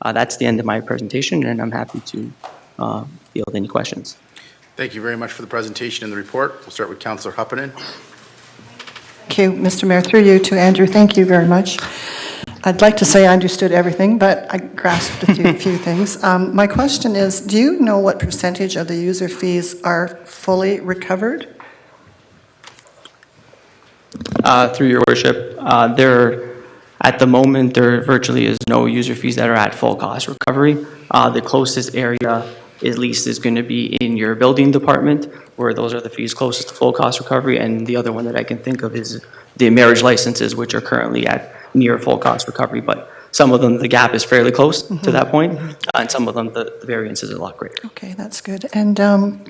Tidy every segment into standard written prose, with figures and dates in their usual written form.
That's the end of my presentation, and I'm happy to field any questions. Thank you very much for the presentation and the report. We'll start with Councillor Huppanen. Thank you, Mr. Mayor. Through you to Andrew, thank you very much. I'd like to say I understood everything, but I grasped a few things. My question is, do you know what percentage of the user fees are fully recovered? Through your worship, at the moment, there virtually is no user fees that are at full cost recovery. The closest area at least is going to be in your building department, where those are the fees closest to full cost recovery, and the other one that I can think of is the marriage licenses, which are currently at near full cost recovery, but some of them the gap is fairly close to that point, and some of them the variance is a lot greater. Okay, that's good. And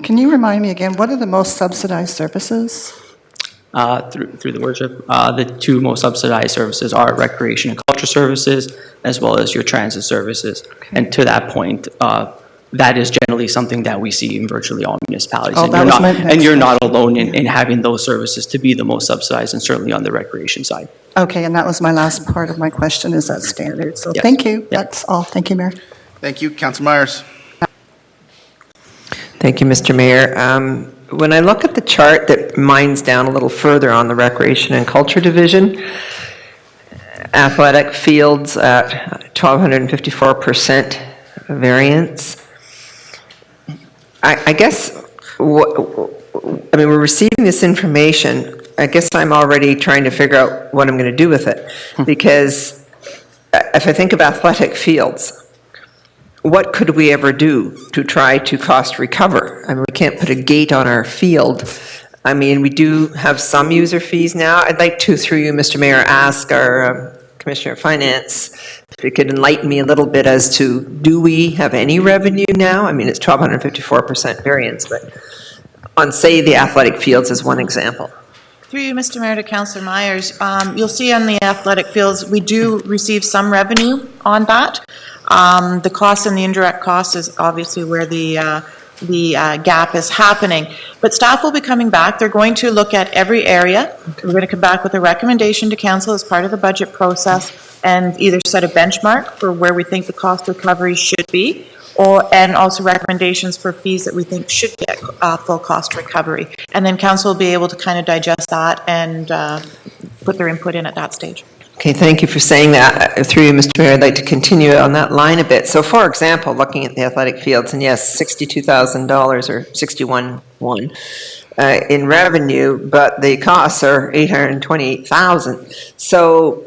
can you remind me again, what are the most subsidized services? Through the worship, the two most subsidized services are recreation and culture services, as well as your transit services. Okay. And to that point, that is generally something that we see in virtually all municipalities. Oh, and you're not alone in having those services to be the most subsidized, and certainly on the recreation side. Okay, and that was my last part of my question, is that standard? So yes. Thank you. Yep. That's all. Thank you, Mayor. Thank you. Councillor Myers. Thank you, Mr. Mayor. When I look at the chart that mines down a little further on the Recreation and Culture Division, athletic fields at 1,254% variance. I guess, we're receiving this information. I guess I'm already trying to figure out what I'm going to do with it. Because if I think of athletic fields, what could we ever do to try to cost recover? We can't put a gate on our field. We do have some user fees now. I'd like to, through you, Mr. Mayor, ask our Commissioner of Finance if you could enlighten me a little bit as to, do we have any revenue now? It's 1,254% variance, but on, say, the athletic fields as one example. Through you, Mr. Mayor, to Councillor Myers, you'll see on the athletic fields, we do receive some revenue on that. The costs and the indirect costs is obviously where the gap is happening. But staff will be coming back. They're going to look at every area. We're going to come back with a recommendation to council as part of the budget process and either set a benchmark for where we think the cost recovery should be, and also recommendations for fees that we think should get full cost recovery. And then council will be able to kind of digest that and put their input in at that stage. Okay, thank you for saying that. Through you, Mr. Mayor, I'd like to continue on that line a bit. So, for example, looking at the athletic fields, and yes, $62,000 or $61,100 in revenue, but the costs are $828,000. So,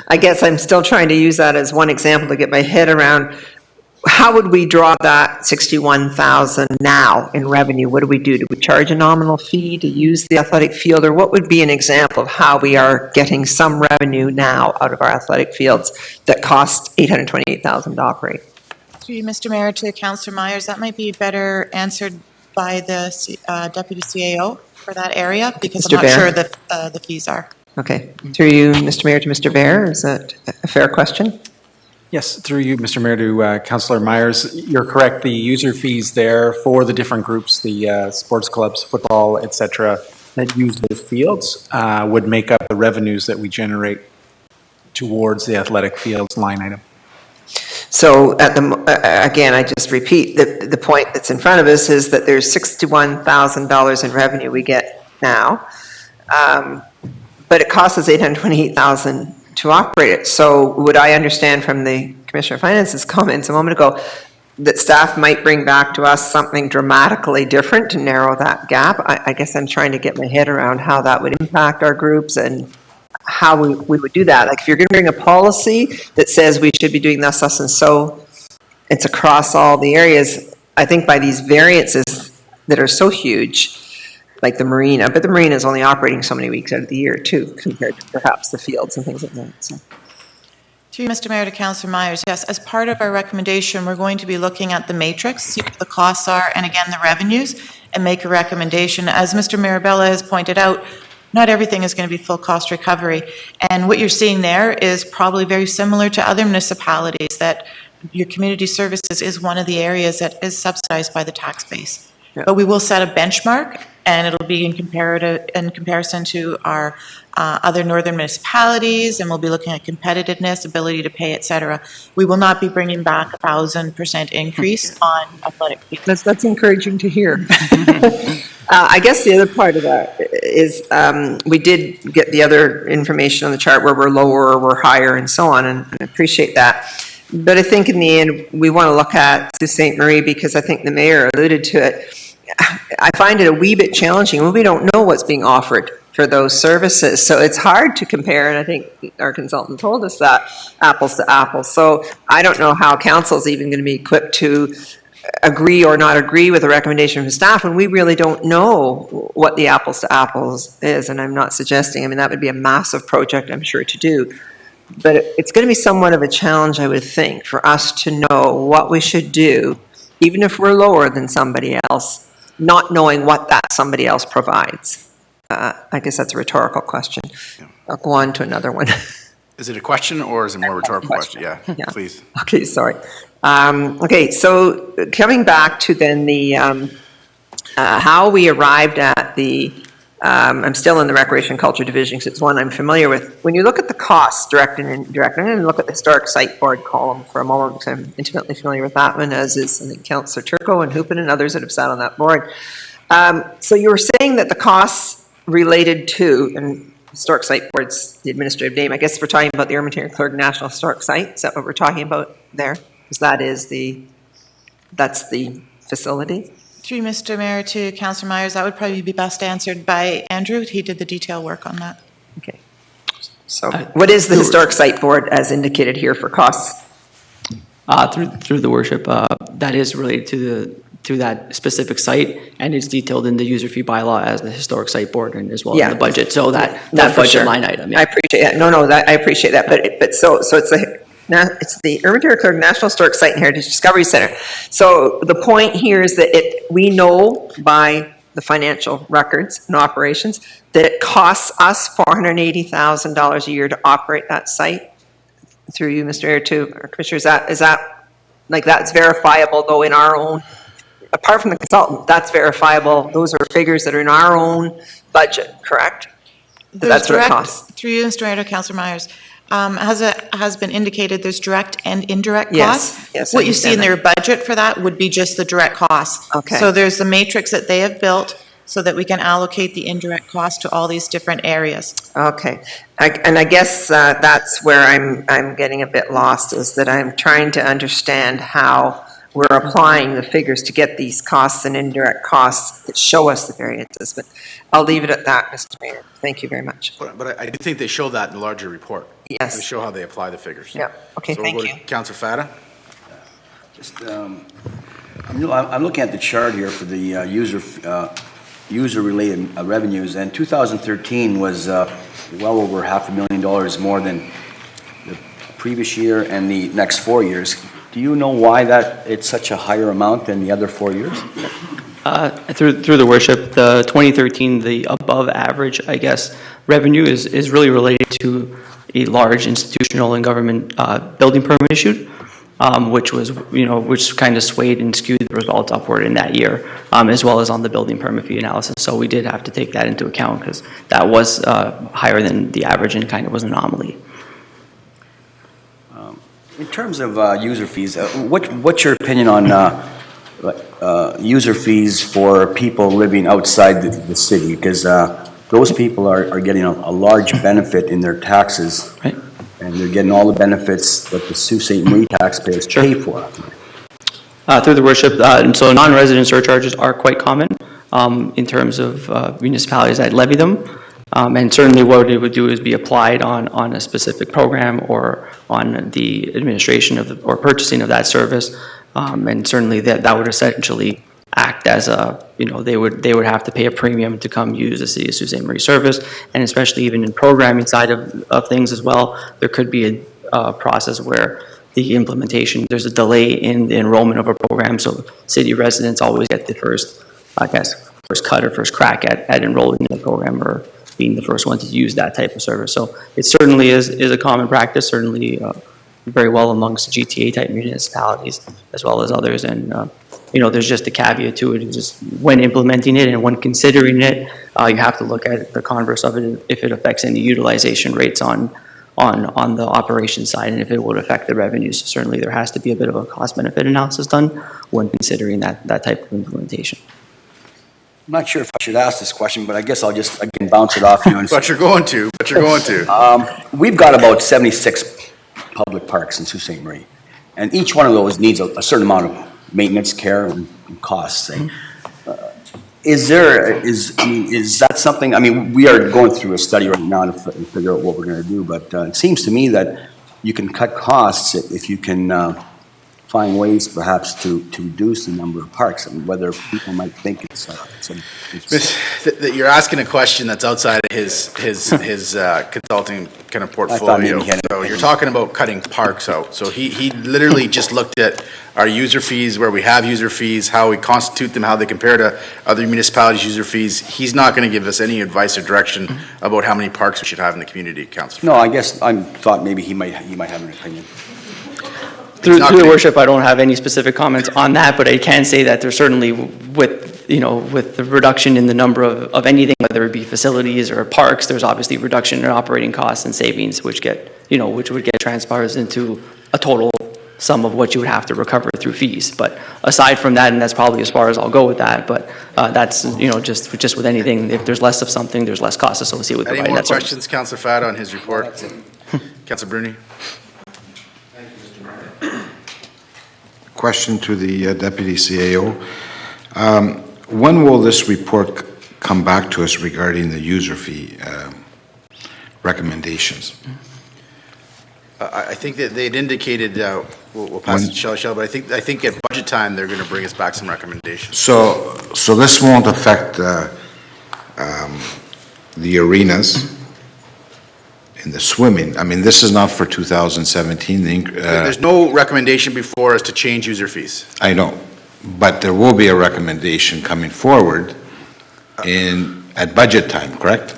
I guess I'm still trying to use that as one example to get my head around. How would we draw that $61,000 now in revenue? What do we do? Do we charge a nominal fee to use the athletic field? Or what would be an example of how we are getting some revenue now out of our athletic fields that cost $828,000 to operate? Through you, Mr. Mayor, to Councillor Myers, that might be better answered by the Deputy CAO for that area, because Mr. I'm not sure the fees are. Okay. Through you, Mr. Mayor, to Mr. Bear, is that a fair question? Yes, through you, Mr. Mayor, to Councillor Myers. You're correct. The user fees there for the different groups, the sports clubs, football, etc., that use those fields would make up the revenues that we generate towards the athletic fields line item. So, again, I just repeat, the point that's in front of us is that there's $61,000 in revenue we get now, but it costs us $828,000 to operate it. So would I understand from the Commissioner of Finance's comments a moment ago that staff might bring back to us something dramatically different to narrow that gap? I guess I'm trying to get my head around how that would impact our groups and how we would do that. Like, if you're going to bring a policy that says we should be doing this, and so it's across all the areas, I think by these variances that are so huge, like the marina, but the marina is only operating so many weeks out of the year too, compared to perhaps the fields and things like that. So. To you, Mr. Mayor, to Councillor Myers, yes, as part of our recommendation, we're going to be looking at the matrix, see what the costs are, and again, the revenues, and make a recommendation. As Mr. Mirabella has pointed out, not everything is going to be full cost recovery. And what you're seeing there is probably very similar to other municipalities, that your community services is one of the areas that is subsidized by the tax base. Yeah. But we will set a benchmark and it'll be in comparison to our other northern municipalities, and we'll be looking at competitiveness, ability to pay, et cetera. We will not be bringing back 1,000% increase on athletic fees. That's encouraging to hear. I guess the other part of that is we did get the other information on the chart where we're lower or we're higher and so on, and I appreciate that. But I think in the end, we want to look at Sault Ste. Marie because I think the mayor alluded to it. I find it a wee bit challenging when we don't know what's being offered for those services. So it's hard to compare, and I think our consultant told us that, apples to apples. So I don't know how council's even going to be equipped to agree or not agree with a recommendation from staff when we really don't know what the apples to apples is. And I'm not suggesting, I mean, that would be a massive project, I'm sure, to do. But it's going to be somewhat of a challenge, I would think, for us to know what we should do, even if we're lower than somebody else, not knowing what that somebody else provides. I guess that's a rhetorical question. I'll go on to another one. Is it a question or is it more a rhetorical question? Yeah, please. Okay, sorry. Okay, so coming back to then the how we arrived at the, I'm still in the Recreation Culture Division because it's one I'm familiar with. When you look at the costs, direct and indirect, I'm going to look at the Historic Site Board column for a moment because I'm intimately familiar with that one, as is, I think, Councillor Turco and Hoopin and others that have sat on that board. So you were saying that the costs related to, and Historic Site Board's the administrative name, I guess we're talking about the Ermitaño Clerg National Historic Site. Is that what we're talking about there? Because that's the facility? Through Mr. Mayor to Councillor Myers, that would probably be best answered by Andrew. He did the detail work on that. Okay. So what is the Historic Site Board as indicated here for costs? Through the worship, that is related to that specific site, and it's detailed in the user fee bylaw as the Historic Site Board and as well in the budget. So that budget line item. Yeah. I appreciate that. No, I appreciate that. But so it's the Ermitaño Clerg National Historic Site and Heritage Discovery Center. So the point here is that we know by the financial records and operations that it costs us $480,000 a year to operate that site. Through you, Mr. Mayor, to our commissioner, is that like that's verifiable though in our own, apart from the consultant, that's verifiable. Those are figures that are in our own budget, correct? That's what it costs. Through you, Mr. Mayor, to Councillor Myers. Has been indicated, there's direct and indirect costs. Yes, what you see in their budget for that would be just the direct costs. Okay. So there's a matrix that they have built so that we can allocate the indirect costs to all these different areas. Okay, and I guess that's where I'm getting a bit lost, is that I'm trying to understand how we're applying the figures to get these costs and indirect costs that show us the variances. But I'll leave it at that, Mr. Mayor. Thank you very much. But I do think they show that in the larger report. Yes. They show how they apply the figures. Yeah, okay, So thank we'll go you. to Councillor Fata. Just, I'm looking at the chart here for the user-related revenues, and 2013 was well over $500,000 more than the previous year and the next 4 years. Do you know why that it's such a higher amount than the other 4 years? Through the worship, the 2013, the above average, I guess, revenue is really related to a large institutional and government building permit issued, which kind of swayed and skewed the results upward in that year, as well as on the building permit fee analysis. So we did have to take that into account because that was higher than the average and kind of was an anomaly. In terms of user fees, what's your opinion on user fees for people living outside the city? Because those people are getting a large benefit in their taxes, right, and they're getting all the benefits that the Sault Ste. Marie taxpayers pay for. Through the worship, so non-resident surcharges are quite common in terms of municipalities that levy them. And certainly what it would do is be applied on a specific program or on the administration of or purchasing of that service. And certainly that would essentially act as they would have to pay a premium to come use the City of Sault Ste. Marie service. And especially even in programming side of things as well, there could be a process where the implementation, there's a delay in the enrollment of a program. So city residents always get the first cut or first crack at enrolling in the program or being the first one to use that type of service. So it certainly is a common practice, certainly very well amongst GTA type municipalities as well as others. And there's just a caveat to it, just when implementing it and when considering it, you have to look at the converse of it, if it affects any utilization rates on the operations side, and if it would affect the revenues. Certainly there has to be a bit of a cost-benefit analysis done when considering that type of implementation. I'm not sure if I should ask this question, but I guess I'll just, again, bounce it off you. And But you're going to. We've got about 76 public parks in Sault Ste. Marie, and each one of those needs a certain amount of maintenance, care, and costs. Is that something, we are going through a study right now to figure out what we're going to do, but it seems to me that you can cut costs if you can find ways perhaps to reduce the number of parks, whether people might think it's You're asking a question that's outside of his consulting kind of portfolio. So you're talking about cutting parks out. So he literally just looked at our user fees, where we have user fees, how we constitute them, how they compare to other municipalities' user fees. He's not going to give us any advice or direction about how many parks we should have in the community, Councillor. No, I guess I thought maybe he might have an opinion. Through your worship, I don't have any specific comments on that, but I can say that there's certainly with the reduction in the number of anything, whether it be facilities or parks, there's obviously reduction in operating costs and savings, which would get transpires into a total sum of what you would have to recover through fees. But aside from that, and that's probably as far as I'll go with that, but that's, just with anything, if there's less of something, there's less cost associated with Any providing more that service. questions, Councillor Fada, on his report? Councillor Bruni? Question to the Deputy CAO. When will this report come back to us regarding the user fee recommendations? I think that they'd indicated, we'll pass it to Shell, but I think at budget time, they're going to bring us back some recommendations. So this won't affect the arenas in the swimming. This is not for 2017. There's no recommendation before us to change user fees. I know, but there will be a recommendation coming forward at budget time, correct?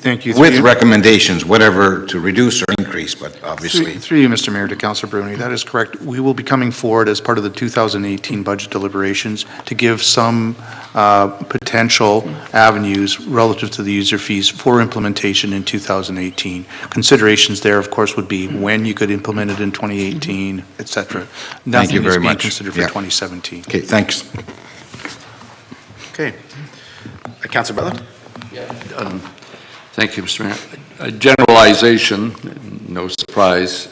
Thank you. With recommendations, whatever to reduce or increase, but obviously. Through you, Mr. Mayor, to Councillor Bruni, that is correct. We will be coming forward as part of the 2018 budget deliberations to give some potential avenues relative to the user fees for implementation in 2018. Considerations there, of course, would be when you could implement it in 2018, et cetera. Thank you very Nothing is being much. considered for 2017. Okay, thanks. Okay. Councillor Butler? Thank you, Mr. Mayor. A generalization, no surprise,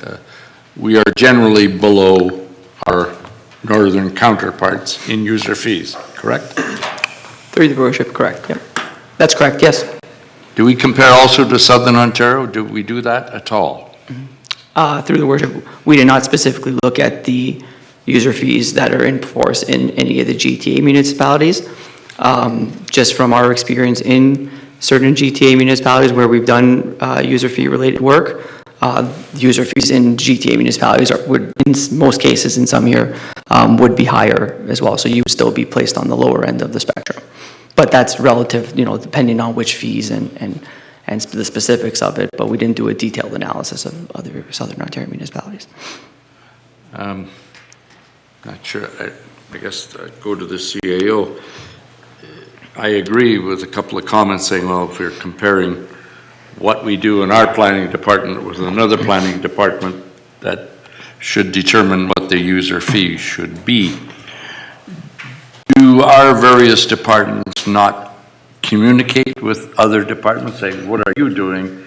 we are generally below our northern counterparts in user fees, correct? Through the worship, correct, yep. That's correct, yes. Do we compare also to Southern Ontario? Do we do that at all? Through the worship, we did not specifically look at the user fees that are in force in any of the GTA municipalities. Just from our experience in certain GTA municipalities where we've done user fee related work, user fees in GTA municipalities would, in most cases, in some here, would be higher as well. So you would still be placed on the lower end of the spectrum. But that's relative, depending on which fees and the specifics of it. But we didn't do a detailed analysis of other Southern Ontario municipalities. Not sure. I guess I'd go to the CAO. I agree with a couple of comments saying, well, if we're comparing what we do in our planning department with another planning department, that should determine what the user fee should be. Do our various departments not communicate with other departments saying, what are you doing,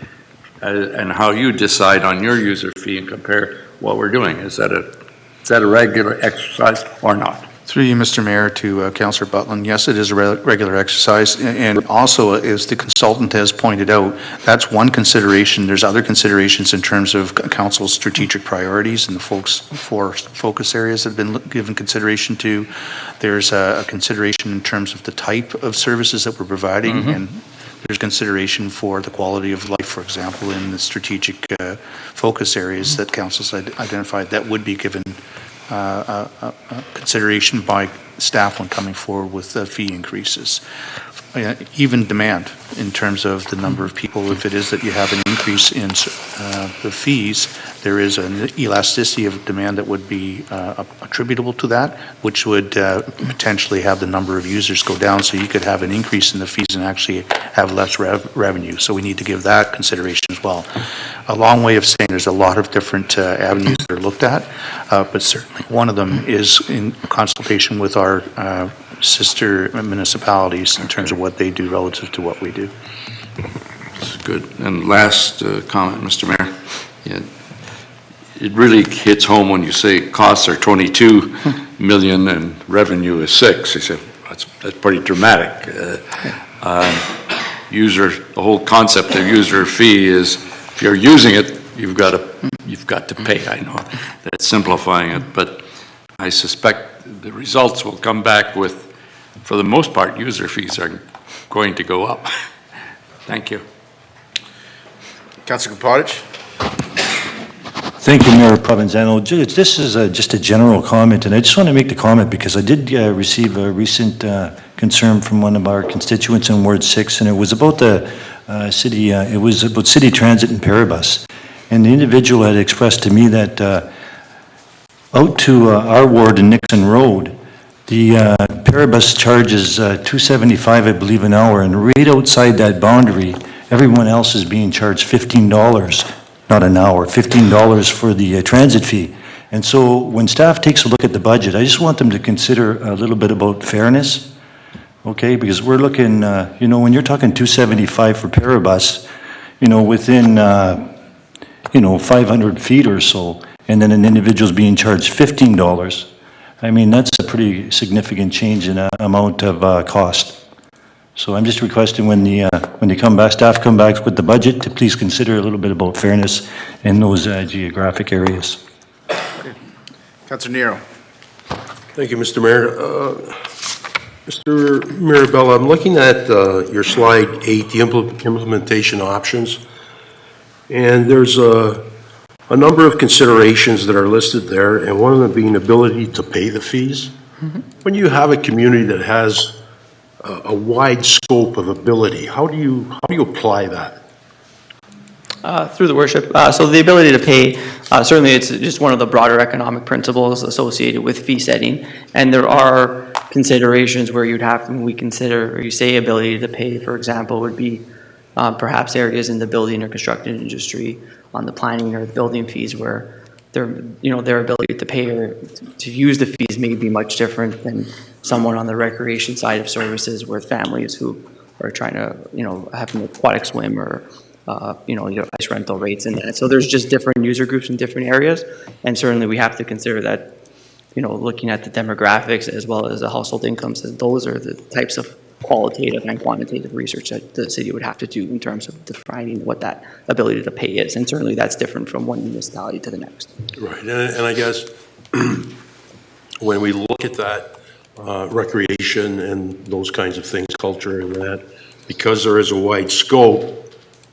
and how you decide on your user fee and compare what we're doing? Is that a regular exercise or not? Through you, Mr. Mayor, to Councillor Butland, yes, it is a regular exercise, and also, as the consultant has pointed out, that's one consideration. There's other considerations in terms of council's strategic priorities and the four focus areas that have been given consideration to. There's a consideration in terms of the type of services that we're providing, and there's consideration for the quality of life, for example, in the strategic focus areas that council's identified that would be given consideration by staff when coming forward with fee increases. Even demand. in terms of the number of people. If it is that you have an increase in the fees, there is an elasticity of demand that would be attributable to that, which would potentially have the number of users go down, so you could have an increase in the fees and actually have less revenue. So we need to give that consideration as well. A long way of saying there's a lot of different avenues that are looked at, but certainly one of them is in consultation with our sister municipalities in terms of what they do relative to what we do. That's good. And last comment, Mr. Mayor. Yeah, it really hits home when you say costs are 22 million and revenue is 6. I said, that's pretty dramatic. The whole concept of user fee is if you're using it, you've got to pay. I know that's simplifying it, but I suspect the results will come back with, for the most part, user fees are going to go up. Thank you. Councillor Kapotic? Thank you, Mayor Provenzano. This is just a general comment, and I just want to make the comment because I did receive a recent concern from one of our constituents in Ward 6, and it was about the city. It was about city transit and Paribus, and the individual had expressed to me that out to our ward in Nixon Road, the Paribus charges $2.75, I believe, an hour, and right outside that boundary, everyone else is being charged $15. Not an hour, $15 for the transit fee. And so when staff takes a look at the budget, I just want them to consider a little bit about fairness, okay? Because we're looking, when you're talking $2.75 for Paribus, within, 500 feet or so, and then an individual's being charged $15, I mean, that's a pretty significant change in amount of cost. So I'm just requesting when they come back, staff come back with the budget, to please consider a little bit about fairness in those geographic areas. Councillor Nero. Thank you, Mr. Mayor. Mr. Mirabella, I'm looking at your slide 8, the implementation options, and there's a number of considerations that are listed there, and one of them being ability to pay the fees. Mm-hmm. When you have a community that has a wide scope of ability, how do you apply that? Through the worship. So the ability to pay, certainly it's just one of the broader economic principles associated with fee setting. And there are considerations where you'd have, when we consider, or you say ability to pay, for example, would be perhaps areas in the building or construction industry on the planning or building fees where their ability to pay or to use the fees may be much different than someone on the recreation side of services with families who are trying to, have an aquatic swim or, ice rental rates and that. So there's just different user groups in different areas. And certainly we have to consider that, looking at the demographics as well as the household incomes, and those are the types of qualitative and quantitative research that the city would have to do in terms of defining what that ability to pay is. And certainly that's different from one municipality to the next. Right, and I guess when we look at that, recreation and those kinds of things, culture and that, because there is a wide scope,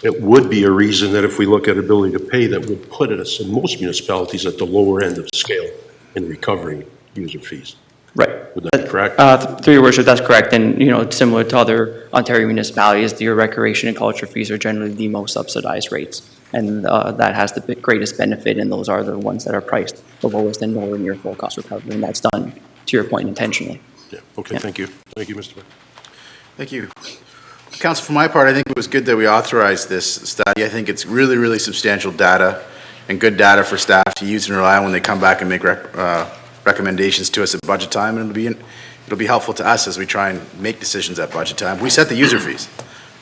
it would be a reason that if we look at ability to pay, that would put us in most municipalities at the lower end of the scale in recovering user fees. Right. Would that be correct? Through your worship, that's correct. And, similar to other Ontario municipalities, your recreation and culture fees are generally the most subsidized rates. And that has the greatest benefit, and those are the ones that are priced the lowest and nowhere near full cost recovery. And that's done, to your point, intentionally. Yeah, okay, yeah. Thank you. Thank you, Mr. Mayor. Thank you. Council, for my part, I think it was good that we authorized this study. I think it's really, really substantial data and good data for staff to use and rely on when they come back and make recommendations to us at budget time, and it'll be helpful to us as we try and make decisions at budget time. We set the user fees,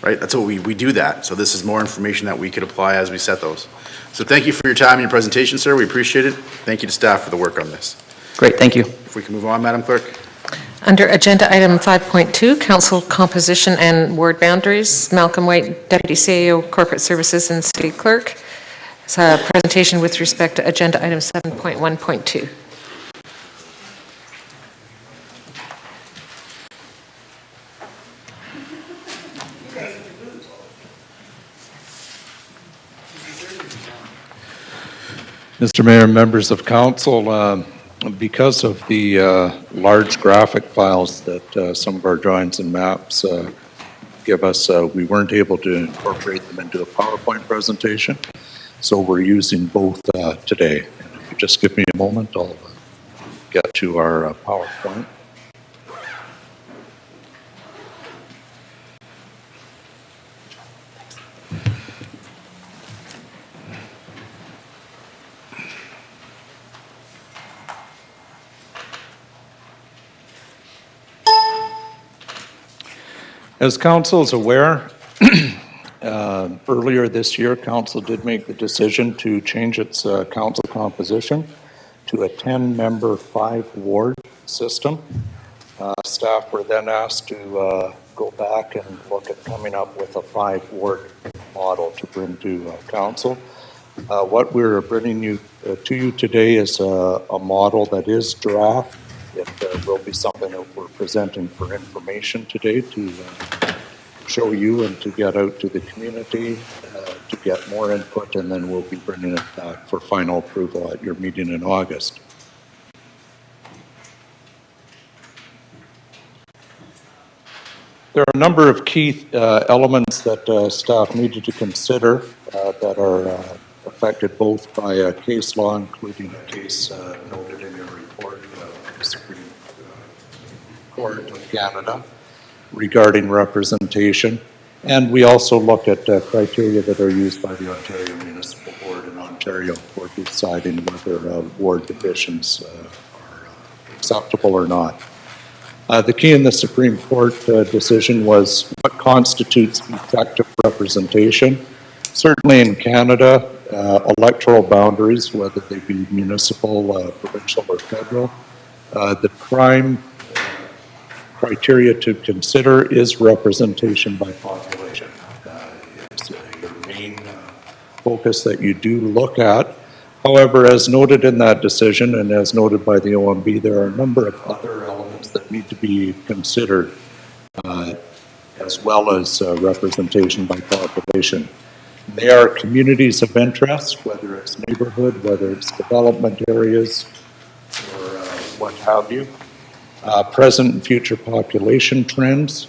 right? That's what we do that. So this is more information that we could apply as we set those. So thank you for your time and your presentation, sir. We appreciate it. Thank you to staff for the work on this. Great, thank you. If we can move on, Madam Clerk. Under Agenda Item 5.2, Council Composition and Ward Boundaries, Malcolm White, Deputy CAO Corporate Services and City Clerk. It's a presentation with respect to Agenda Item 7.1.2. Mr. Mayor, members of council, because of the large graphic files that some of our drawings and maps give us, we weren't able to incorporate them into a PowerPoint presentation, so we're using both today. And if you just give me a moment, I'll get to our PowerPoint. As council is aware, earlier this year, council did make the decision to change its council composition to a 10-member 5-ward system. Staff were then asked to go back and look at coming up with a 5-ward model to bring to council. What we're bringing to you today is a model that is draft. It will be something that we're presenting for information today to show you and to get out to the community to get more input, and then we'll be bringing it back for final approval at your meeting in August. There are a number of key elements that staff needed to consider that are affected both by case law, including a case noted in your report of the Supreme Court of Canada regarding representation. And we also look at criteria that are used by the Ontario Municipal Board in Ontario for deciding whether ward divisions are acceptable or not. The key in the Supreme Court decision was what constitutes effective representation. Certainly in Canada, electoral boundaries, whether they be municipal, provincial, or federal, the prime criteria to consider is representation by population. It's your main focus that you do look at. However, as noted in that decision and as noted by the OMB, there are a number of other elements that need to be considered as well as representation by population. They are communities of interest, whether it's neighborhood, whether it's development areas, or what have you. Present and future population trends,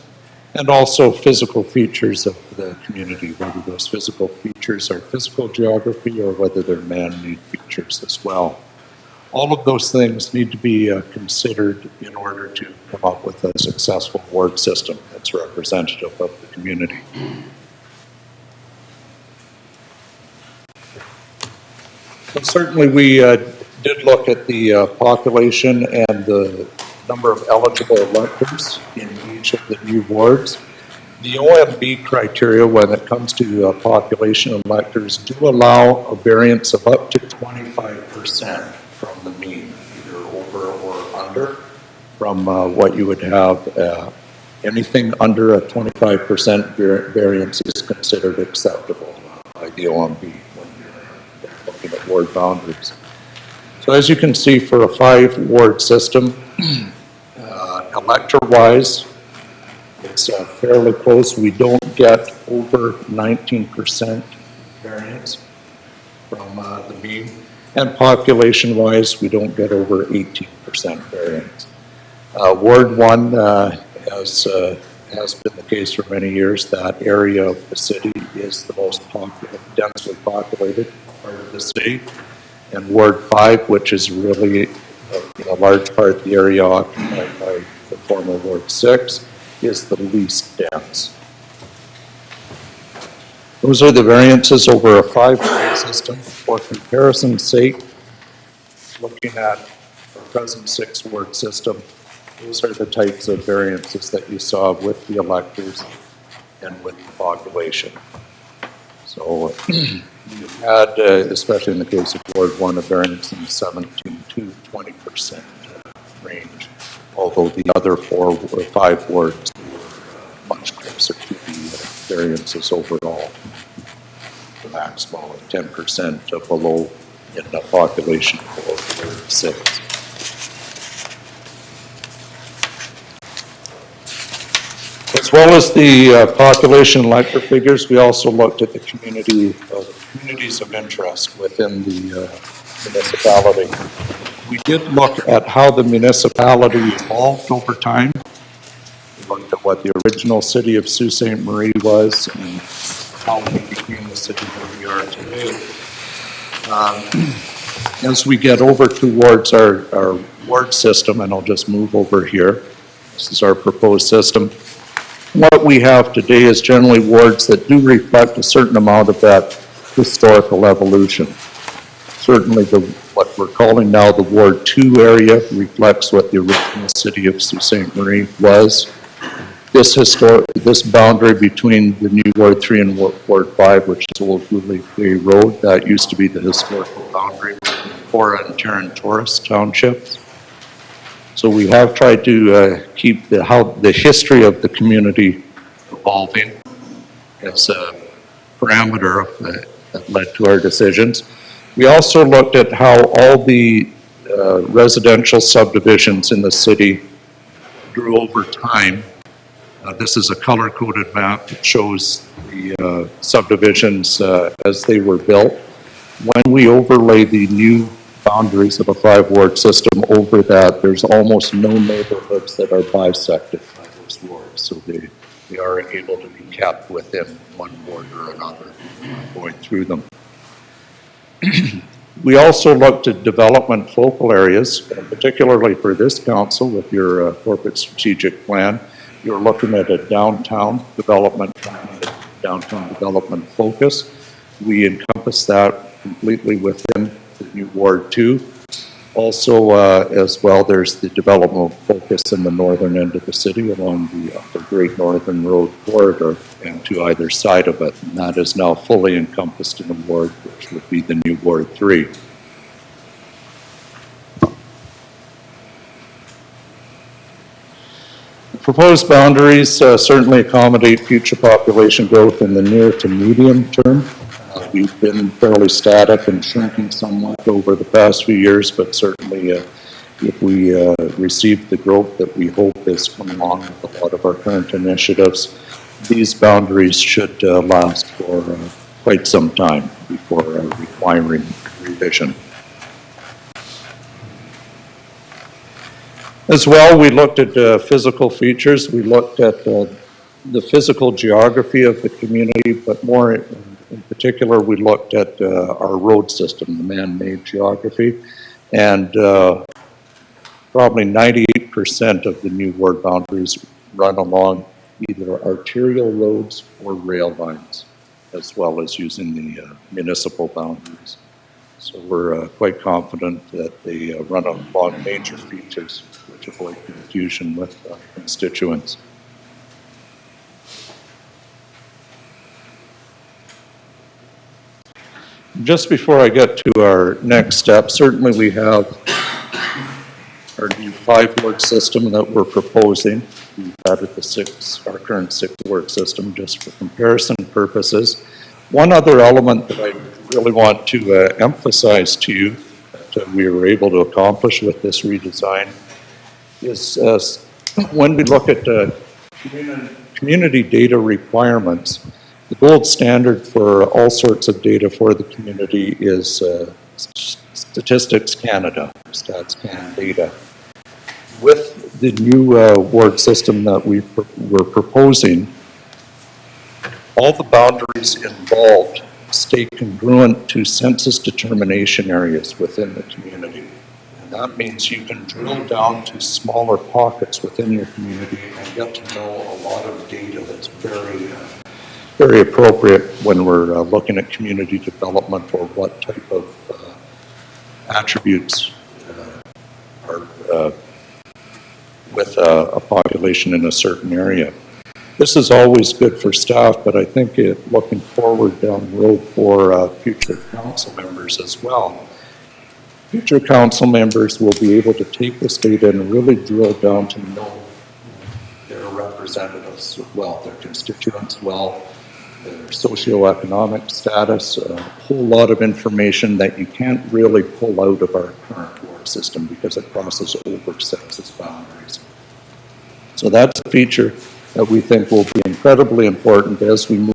and also physical features of the community, whether those physical features are physical geography or whether they're man-made features as well. All of those things need to be considered in order to come up with a successful ward system that's representative of the community. And certainly we did look at the population and the number of eligible electors in each of the new wards. The OMB criteria when it comes to population electors do allow a variance of up to 25% from the mean, either over or under, from what you would have. Anything under a 25% variance is considered acceptable by the OMB when you're looking at ward boundaries. So as you can see, for a 5-ward system, elector-wise, it's fairly close. We don't get over 19% variance from the mean. And population-wise, we don't get over 18% variance. Ward 1, as has been the case for many years, that area of the city is the most densely populated part of the city. And Ward 5, which is really in a large part the area occupied by the former Ward 6, is the least dense. Those are the variances over a 5-ward system. For comparison's sake, looking at the present 6-ward system, those are the types of variances that you saw with the electors and with the population. So you had, especially in the case of Ward 1, a variance in the 17 to 20% range, although the other 4 or 5 wards were much closer to the variances overall. The maximum of 10% below in the population for Ward 6. As well as the population elector figures, we also looked at the communities of interest within the municipality. We did look at how the municipality evolved over time. We looked at what the original city of Sault Ste. Marie was and how we became the city that we are today. As we get over towards our ward system, and I'll just move over here, this is our proposed system. What we have today is generally wards that do reflect a certain amount of that historical evolution. Certainly what we're calling now the Ward 2 area reflects what the original city of Sault Ste. Marie was. This boundary between the new Ward 3 and Ward 5, which is Old Gooley Bay Road, that used to be the historical boundary between Cora and Torres townships. So we have tried to keep the history of the community evolving as a parameter that led to our decisions. We also looked at how all the residential subdivisions in the city grew over time. This is a color-coded map that shows the subdivisions as they were built. When we overlay the new boundaries of a 5-ward system over that, there's almost no neighborhoods that are bisected by those wards. So they are able to be kept within one ward or another going through them. We also looked at development focal areas, and particularly for this council with your corporate strategic plan. You're looking at a downtown development focus. We encompass that completely within the new Ward 2. Also, as well, there's the development focus in the northern end of the city along the Great Northern Road corridor and to either side of it. And that is now fully encompassed in the ward, which would be the new Ward 3. Proposed boundaries certainly accommodate future population growth in the near to medium term. We've been fairly static and shrinking somewhat over the past few years, but certainly if we receive the growth that we hope is coming along with a lot of our current initiatives, these boundaries should last for quite some time before requiring revision. As well, we looked at physical features. We looked at the physical geography of the community, but more in particular, we looked at our road system, the man-made geography, and probably 98% of the new ward boundaries run along either arterial roads or rail lines, as well as using the municipal boundaries. So we're quite confident that they run along major features which avoid confusion with constituents. Just before I get to our next step, certainly we have our new 5-ward system that we're proposing. We've added our current 6-ward system just for comparison purposes. One other element that I really want to emphasize to you that we were able to accomplish with this redesign is when we look at community data requirements, the gold standard for all sorts of data for the community is Statistics Canada, Stats Can data. With the new ward system that we're proposing, all the boundaries involved stay congruent to census determination areas within the community. And that means you can drill down to smaller pockets within your community and get to know a lot of data that's very appropriate when we're looking at community development or what type of attributes are with a population in a certain area. This is always good for staff, but I think looking forward down the road for future council members as well. Future council members will be able to take this data and really drill down to know their representatives well, their constituents well, their socioeconomic status, a whole lot of information that you can't really pull out of our current ward system because it crosses over census boundaries. So that's a feature that we think will be incredibly important as we move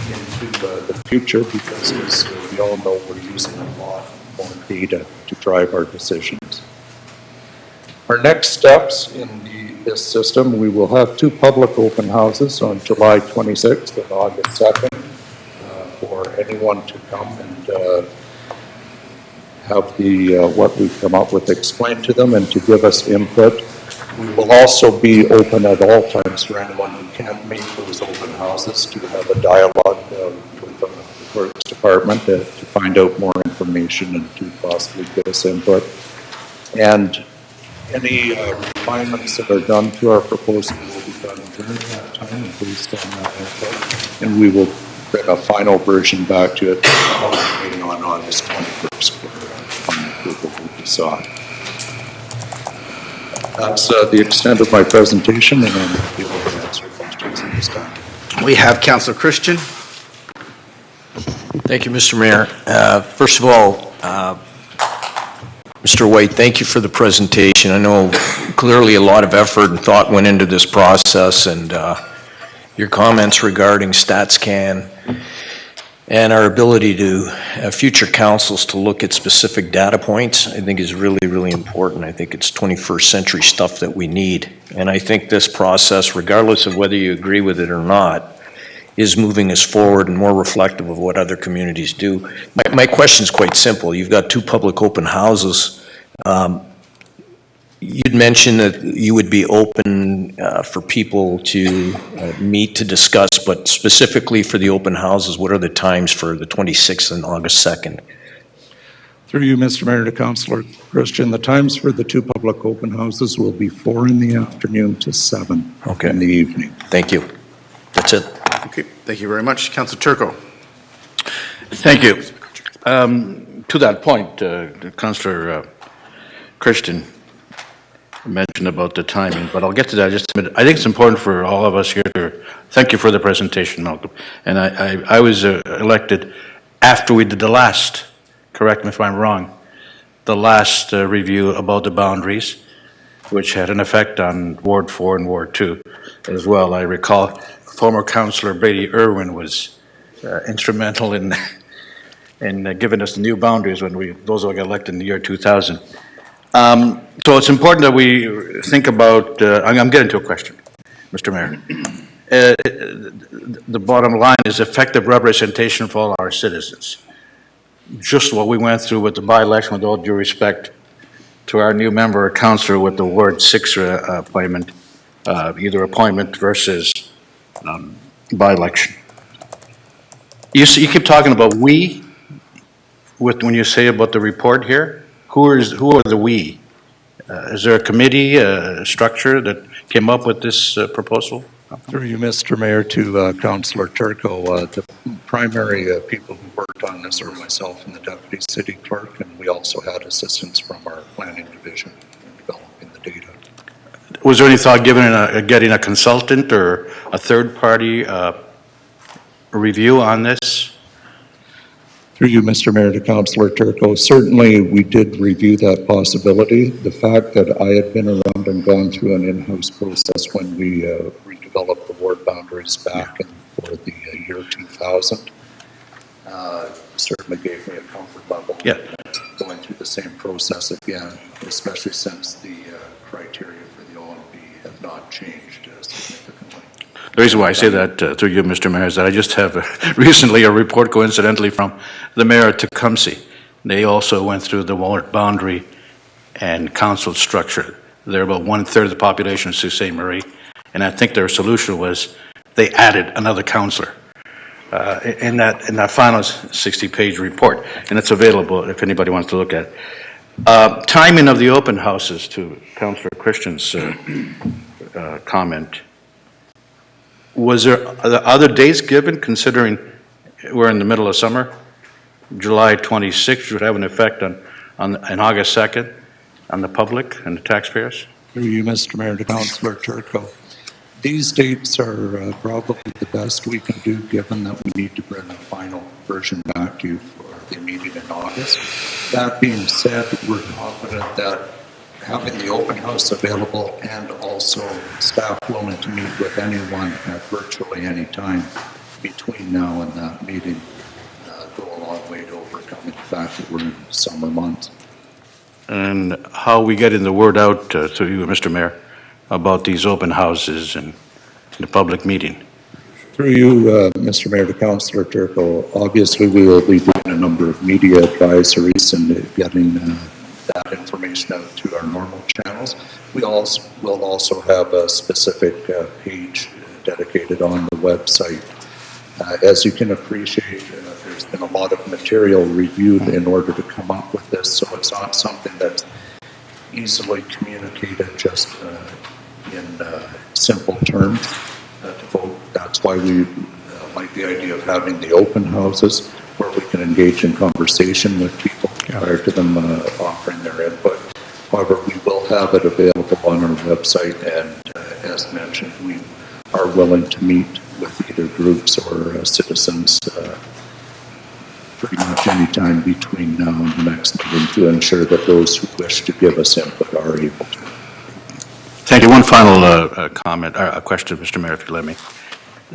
into the future because, as we all know, we're using a lot more data to drive our decisions. Our next steps in the this system, we will have two public open houses on July 26th and August 2nd for anyone to come and have the what we've come up with explained to them and to give us input. We will also be open at all times for anyone who can't make those open houses to have a dialogue with the Works Department to find out more information and to possibly give us input. And any refinements that are done to our proposal will be done during that time and based on that input. And we will bring a final version back to it meeting on August 21st for final approval will be sought. That's the extent of my presentation, and I'm able to answer questions at this time. We have Councillor Christian. Thank you, Mr. Mayor. First of all, Mr. White, thank you for the presentation. I know clearly a lot of effort and thought went into this process, and your comments regarding StatsCan and our ability to future councils to look at specific data points, I think is really, really important. I think it's 21st century stuff that we need. And I think this process, regardless of whether you agree with it or not, is moving us forward and more reflective of what other communities do. My question is quite simple. You've got two public open houses. You'd mentioned that you would be open for people to meet to discuss, but specifically for the open houses, what are the times for the 26th and August 2nd? Through you, Mr. Mayor, to Councillor Christian, the times for the two public open houses will be 4 in the afternoon to 7 in the evening. Thank you. That's it. Okay, thank you very much. Councillor Turco. Thank you. To that point, Councillor Christian mentioned about the timing, but I'll get to that in just a minute. I think it's important for all of us here to thank you for the presentation, Malcolm. And I was elected after we did the last, correct me if I'm wrong, the last review about the boundaries, which had an effect on Ward 4 and Ward 2 as well. I recall former Councillor Brady Irwin was instrumental in giving us the new boundaries when those who got elected in the year 2000. So it's important that we think about, I'm getting to a question, Mr. Mayor. The bottom line is effective representation for all our citizens. Just what we went through with the by-election, with all due respect to our new member or councillor with the Ward 6 appointment, either appointment versus by-election. You keep talking about we, when you say about the report here. Who are the we? Is there a committee structure that came up with this proposal? Through you, Mr. Mayor, to Councillor Turco, the primary people who worked on this are myself and the Deputy City Clerk, and we also had assistance from our planning division in developing the data. Was there any thought given in getting a consultant or a third-party review on this? Through you, Mr. Mayor, to Councillor Turco, certainly we did review that possibility. The fact that I had been around and gone through an in-house process when we redeveloped the ward boundaries back for the year 2000 certainly gave me a comfort level. Yeah. Going through the same process again, especially since the criteria for the OMB have not changed significantly. The reason why I say that through you, Mr. Mayor, is that I just have recently a report, coincidentally, from the mayor of Tecumseh. They also went through the ward boundary and council structure. They're about 1/3 of the population of Sault Ste. Marie, and I think their solution was they added another councillor in that final 60-page report, and it's available if anybody wants to look at it. Timing of the open houses, to Councillor Christian's comment. Was there other dates given, considering we're in the middle of summer? July 26th would have an effect on August 2nd on the public and the taxpayers? Through you, Mr. Mayor, to Councillor Turco. These dates are probably the best we can do, given that we need to bring a final version back to you for the meeting in August. That being said, we're confident that having the open house available and also staff willing to meet with anyone at virtually any time between now and that meeting go a long way to overcoming the fact that we're in summer months. And how are we getting the word out to you, Mr. Mayor, about these open houses and the public meeting. Through you, Mr. Mayor, to Councillor Turco, obviously we will be doing a number of media advisories and getting that information out to our normal channels. We also will also have a specific page dedicated on the website. As you can appreciate, there's been a lot of material reviewed in order to come up with this, so it's not something that's easily communicated just in simple terms to vote. That's why we like the idea of having the open houses where we can engage in conversation with people prior to them offering their input. However, we will have it available on our website, and as mentioned, we are willing to meet with either groups or citizens pretty much any time between now and the next meeting to ensure that those who wish to give us input are able to. Thank you. One final comment, a question, Mr. Mayor, if you let me.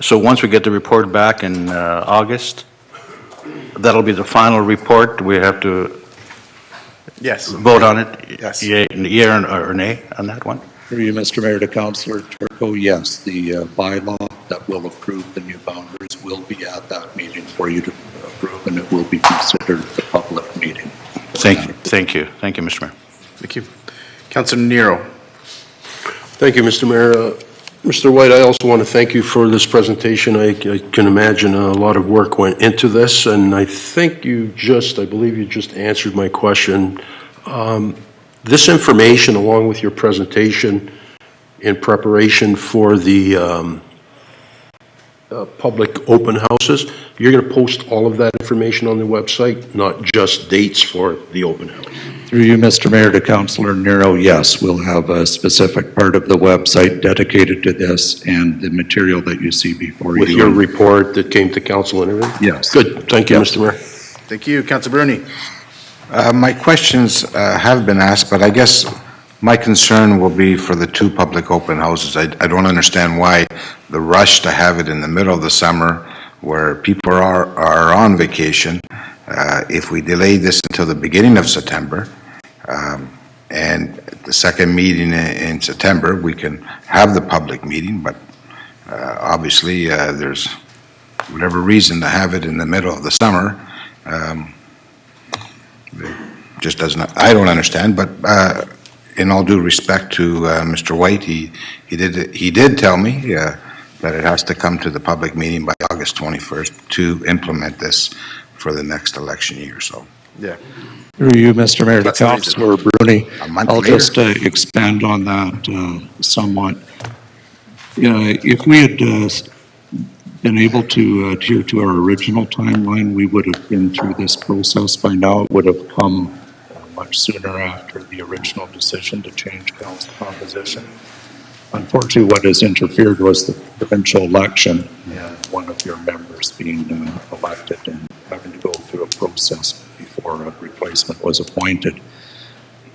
So once we get the report back in August, that'll be the final report. We have to vote on it? Yes. Yea or nay on that one? Through you, Mr. Mayor, to Councillor Turco, yes, the bylaw that will approve the new boundaries will be at that meeting for you to approve, and it will be considered the public meeting. Thank you. Thank you. Thank you, Mr. Mayor. Thank you. Councillor Nero. Thank you, Mr. Mayor. Mr. White, I also want to thank you for this presentation. I can imagine a lot of work went into this, and I think I believe you just answered my question. This information, along with your presentation in preparation for the public open houses, you're going to post all of that information on the website, not just dates for the open house? Through you, Mr. Mayor, to Councillor Nero, yes, we'll have a specific part of the website dedicated to this and the material that you see before you. With your report that came to council and everything? Yes. Good. Thank you, Mr. Mayor. Thank you. Councillor Bruni. My questions have been asked, but I guess my concern will be for the two public open houses. I don't understand why the rush to have it in the middle of the summer where people are on vacation. If we delay this until the beginning of September, and the second meeting in September, we can have the public meeting, but obviously there's whatever reason to have it in the middle of the summer. Just doesn't, I don't understand, but in all due respect to Mr. White, he did tell me that it has to come to the public meeting by August 21st to implement this for the next election year, so. Yeah. Through you, Mr. Mayor, to That's Councillor Bruni, I'll later. just expand on that somewhat. If we had been able to adhere to our original timeline, we would have been through this process by now. It would have come much sooner after the original decision to change council composition. Unfortunately, what has interfered was the provincial election and one of your members being elected and having to go through a process before a replacement was appointed.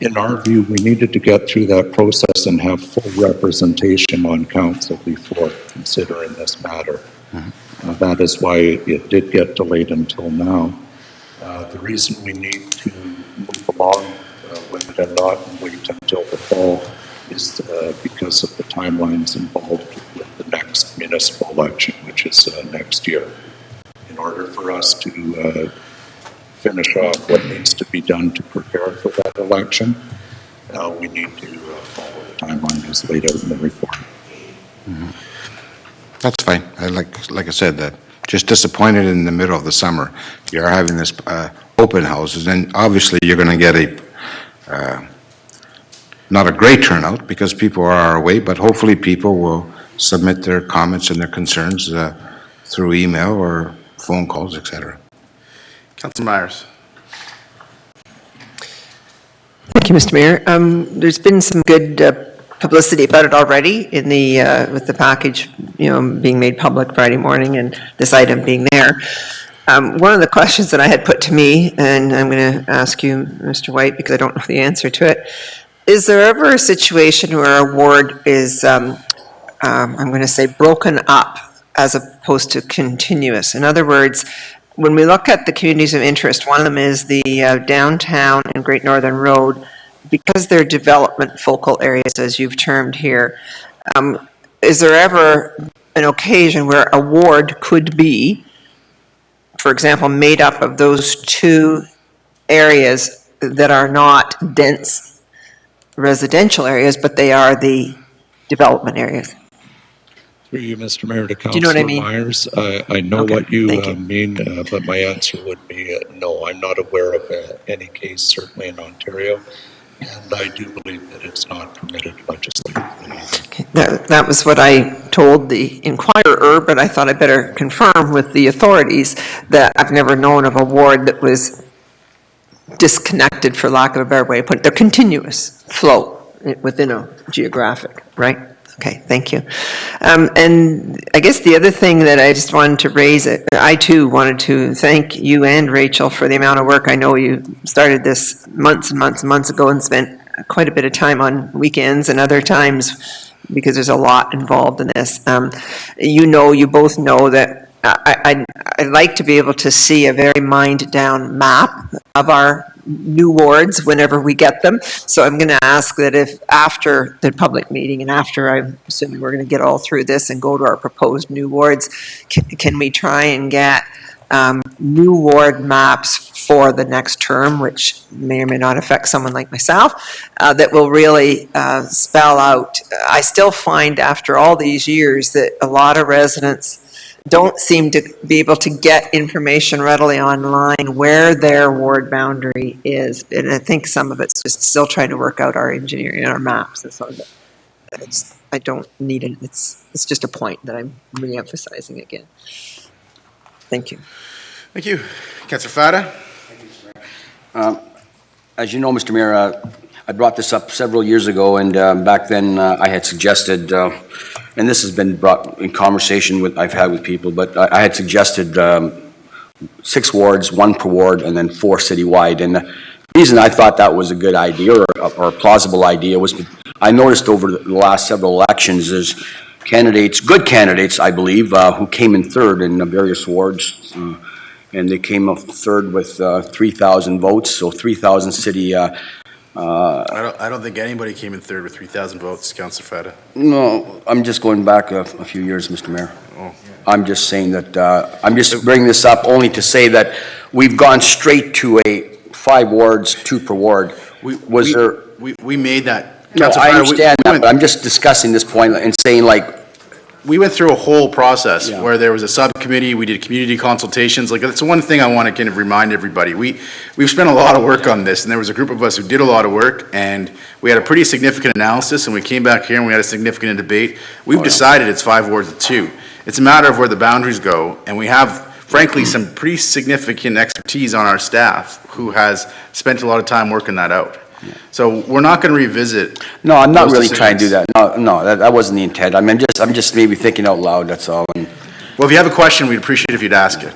In our view, we needed to get through that process and have full representation on council before considering this matter. That is why it did get delayed until now. The reason we need to move along with it and not wait until the fall is because of the timelines involved with the next municipal election, which is next year. In order for us to finish off what needs to be done to prepare for that election, we need to follow the timeline as laid out in the report. That's fine. Like I said, that just disappointed in the middle of the summer. You're having this open houses, and obviously you're going to get not a great turnout because people are away, but hopefully people will submit their comments and their concerns through email or phone calls, etc. Councillor Myers. Thank you, Mr. Mayor. There's been some good publicity about it already in the with the package, being made public Friday morning and this item being there. One of the questions that I had put to me, and I'm going to ask you, Mr. White, because I don't know the answer to it, is there ever a situation where a ward is, I'm going to say, broken up as opposed to continuous? In other words, when we look at the communities of interest, one of them is the downtown and Great Northern Road. because they're development focal areas, as you've termed here, is there ever an occasion where a ward could be, for example, made up of those two areas that are not dense residential areas, but they are the development areas? Through you, Mr. Mayor, to you know what I Councillor mean? Myers, I know Okay, what you thank you. mean, but my answer would be no. I'm not aware of any case, certainly in Ontario, and I do believe that it's not permitted legislatively. Okay, that was what I told the Inquirer, but I thought I better confirm with the authorities that I've never known of a ward that was disconnected, for lack of a better way of putting it. They're continuous flow within a geographic, right? Okay, thank you. And I guess the other thing that I just wanted to raise, I too wanted to thank you and Rachel for the amount of work. I know you started this months and months and months ago and spent quite a bit of time on weekends and other times because there's a lot involved in this. You both know that I'd like to be able to see a very mined-down map of our new wards whenever we get them. So I'm going to ask that if after the public meeting and after, I'm assuming we're going to get all through this and go to our proposed new wards, can we try and get new ward maps for the next term, which may or may not affect someone like myself, that will really spell out. I still find after all these years that a lot of residents don't seem to be able to get information readily online where their ward boundary is. And I think some of it's just still trying to work out our engineering and our maps. And so I don't need it. It's just a point that I'm re-emphasizing again. Thank you. Thank you. Councillor Fada? As you know, Mr. Mayor, I brought this up several years ago, and back then I had suggested, and this has been brought in conversation I've had with people, but I had suggested 6 wards, 1 per ward, and then 4 citywide. And the reason I thought that was a good idea or a plausible idea was I noticed over the last several elections there's good candidates, I believe, who came in third in the various wards, and they came up third with 3,000 votes, so 3,000 city. I don't think anybody came in third with 3,000 votes, Councillor Fada. No, I'm just going back a few years, Mr. Mayor. Oh. I'm just saying that, I'm just bringing this up only to say that we've gone straight to a 5 wards, 2 per ward. We made that. No, Councillor I Fada, understand that, but I'm just discussing this point and saying like, we went through a whole process where there was a subcommittee, we did community consultations. Like, that's one thing I want to kind of remind everybody. We've spent a lot of work on this, and there was a group of us who did a lot of work, and we had a pretty significant analysis, and we came back here and we had a significant debate. We've decided it's 5 wards to 2. It's a matter of where the boundaries go, and we have, frankly, some pretty significant expertise on our staff who has spent a lot of time working that out. So we're not going to revisit. no, I'm not really trying to do that. No, that wasn't the intent. I mean, I'm just maybe thinking out loud, that's all. And Well, if you have a question, we'd appreciate if you'd ask it.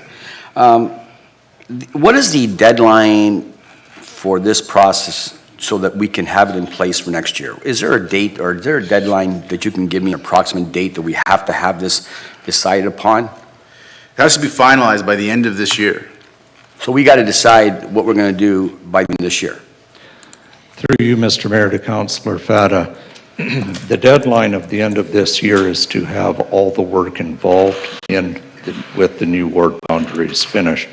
what is the deadline for this process so that we can have it in place for next year? Is there a date or is there a deadline that you can give me, an approximate date that we have to have this decided upon? It has to be finalized by the end of this year. So we got to decide what we're going to do by the end of this year. Through you, Mr. Mayor, to Councillor Fada, the deadline of the end of this year is to have all the work involved with the new ward boundaries finished.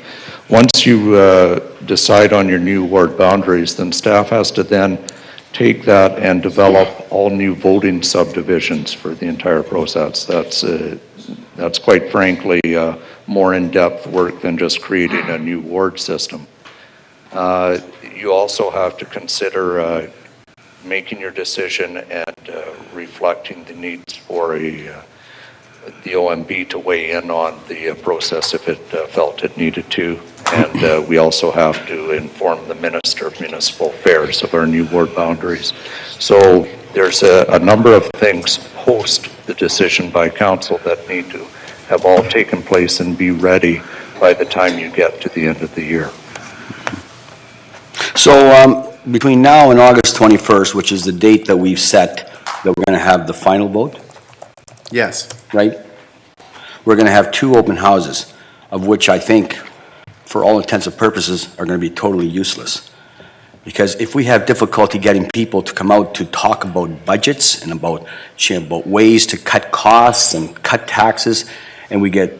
Once you decide on your new ward boundaries, then staff has to then take that and develop all new voting subdivisions for the entire process. That's quite frankly more in-depth work than just creating a new ward system. You also have to consider making your decision and reflecting the needs for the OMB to weigh in on the process if it felt it needed to. And we also have to inform the Minister of Municipal Affairs of our new ward boundaries. So there's a number of things post the decision by council that need to have all taken place and be ready by the time you get to the end of the year. So between now and August 21st, which is the date that we've set, that we're going to have the final vote, Yes. right? We're going to have 2 open houses, of which I think, for all intents and purposes, are going to be totally useless. Because if we have difficulty getting people to come out to talk about budgets and about ways to cut costs and cut taxes, and we get,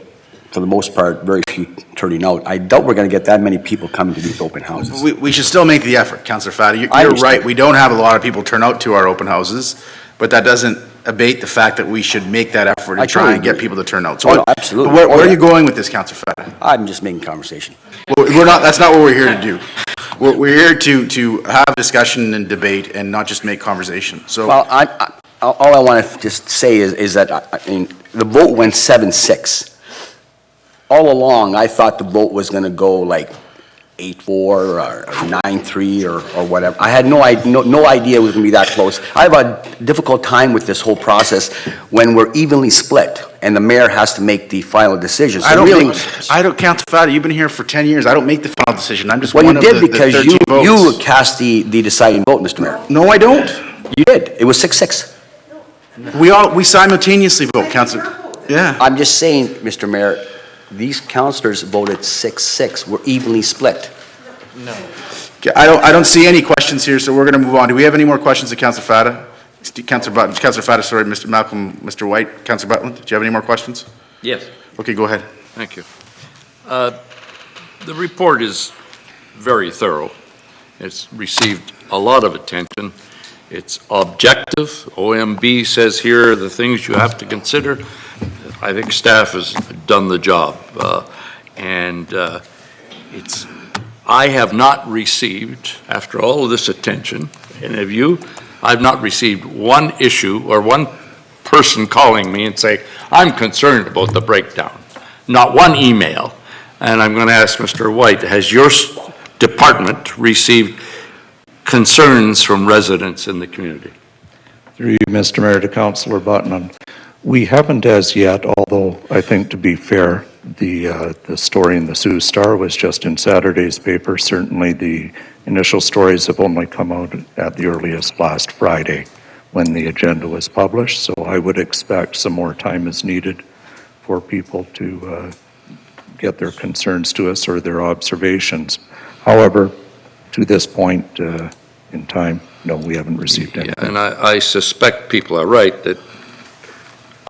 for the most part, very few turning out, I doubt we're going to get that many people coming to these open houses. We should still make the effort, Councillor Fata. You're understand. right, we don't have a lot of people turn out to our open houses, but that doesn't abate the fact that we should make that effort and try and get people to turn out. So absolutely. Where are you going with this, Councillor Fata? I'm just making conversation. Well, that's not what we're here to do. We're here to have discussion and debate and not just make conversation. So, Well, all I want to just say is that, I mean, the vote went 7-6. All along, I thought the vote was going to go like 8-4 or 9-3 or whatever. I had no idea it was going to be that close. I have a difficult time with this whole process when we're evenly split and the mayor has to make the final decision. So Councillor Fata, you've been here for 10 years. I don't make the final decision. I'm just well, one you of did the because 13 votes. you cast the deciding vote, Mr. Mayor. No, I don't. You did. It was 6-6. We simultaneously vote, Councillor. Yeah. I'm just saying, Mr. Mayor, these councillors voted 6-6. We're evenly split. No. Okay, I don't see any questions here, so we're going to move on. Do we have any more questions of Councillor Fata? Councillor Fata, sorry, Mr. Malcolm, Mr. White, Councillor Butland, do you have any more questions? Yes. Okay, go ahead. Thank you. The report is very thorough. It's received a lot of attention. It's objective. OMB says here are the things you have to consider. I think staff has done the job. I have not received, after all of this attention, any of you, I've not received one issue or one person calling me and say, I'm concerned about the breakdown. Not one email. And I'm going to ask Mr. White, has your department received concerns from residents in the community? Through you, Mr. Mayor, to Councillor Button. We haven't as yet, although I think to be fair, the story in the Sault Ste was just in Saturday's paper. Certainly the initial stories have only come out at the earliest last Friday when the agenda was published. So I would expect some more time is needed for people to get their concerns to us or their observations. However, to this point in time, no, we haven't received anything. Yeah, and I suspect people are right that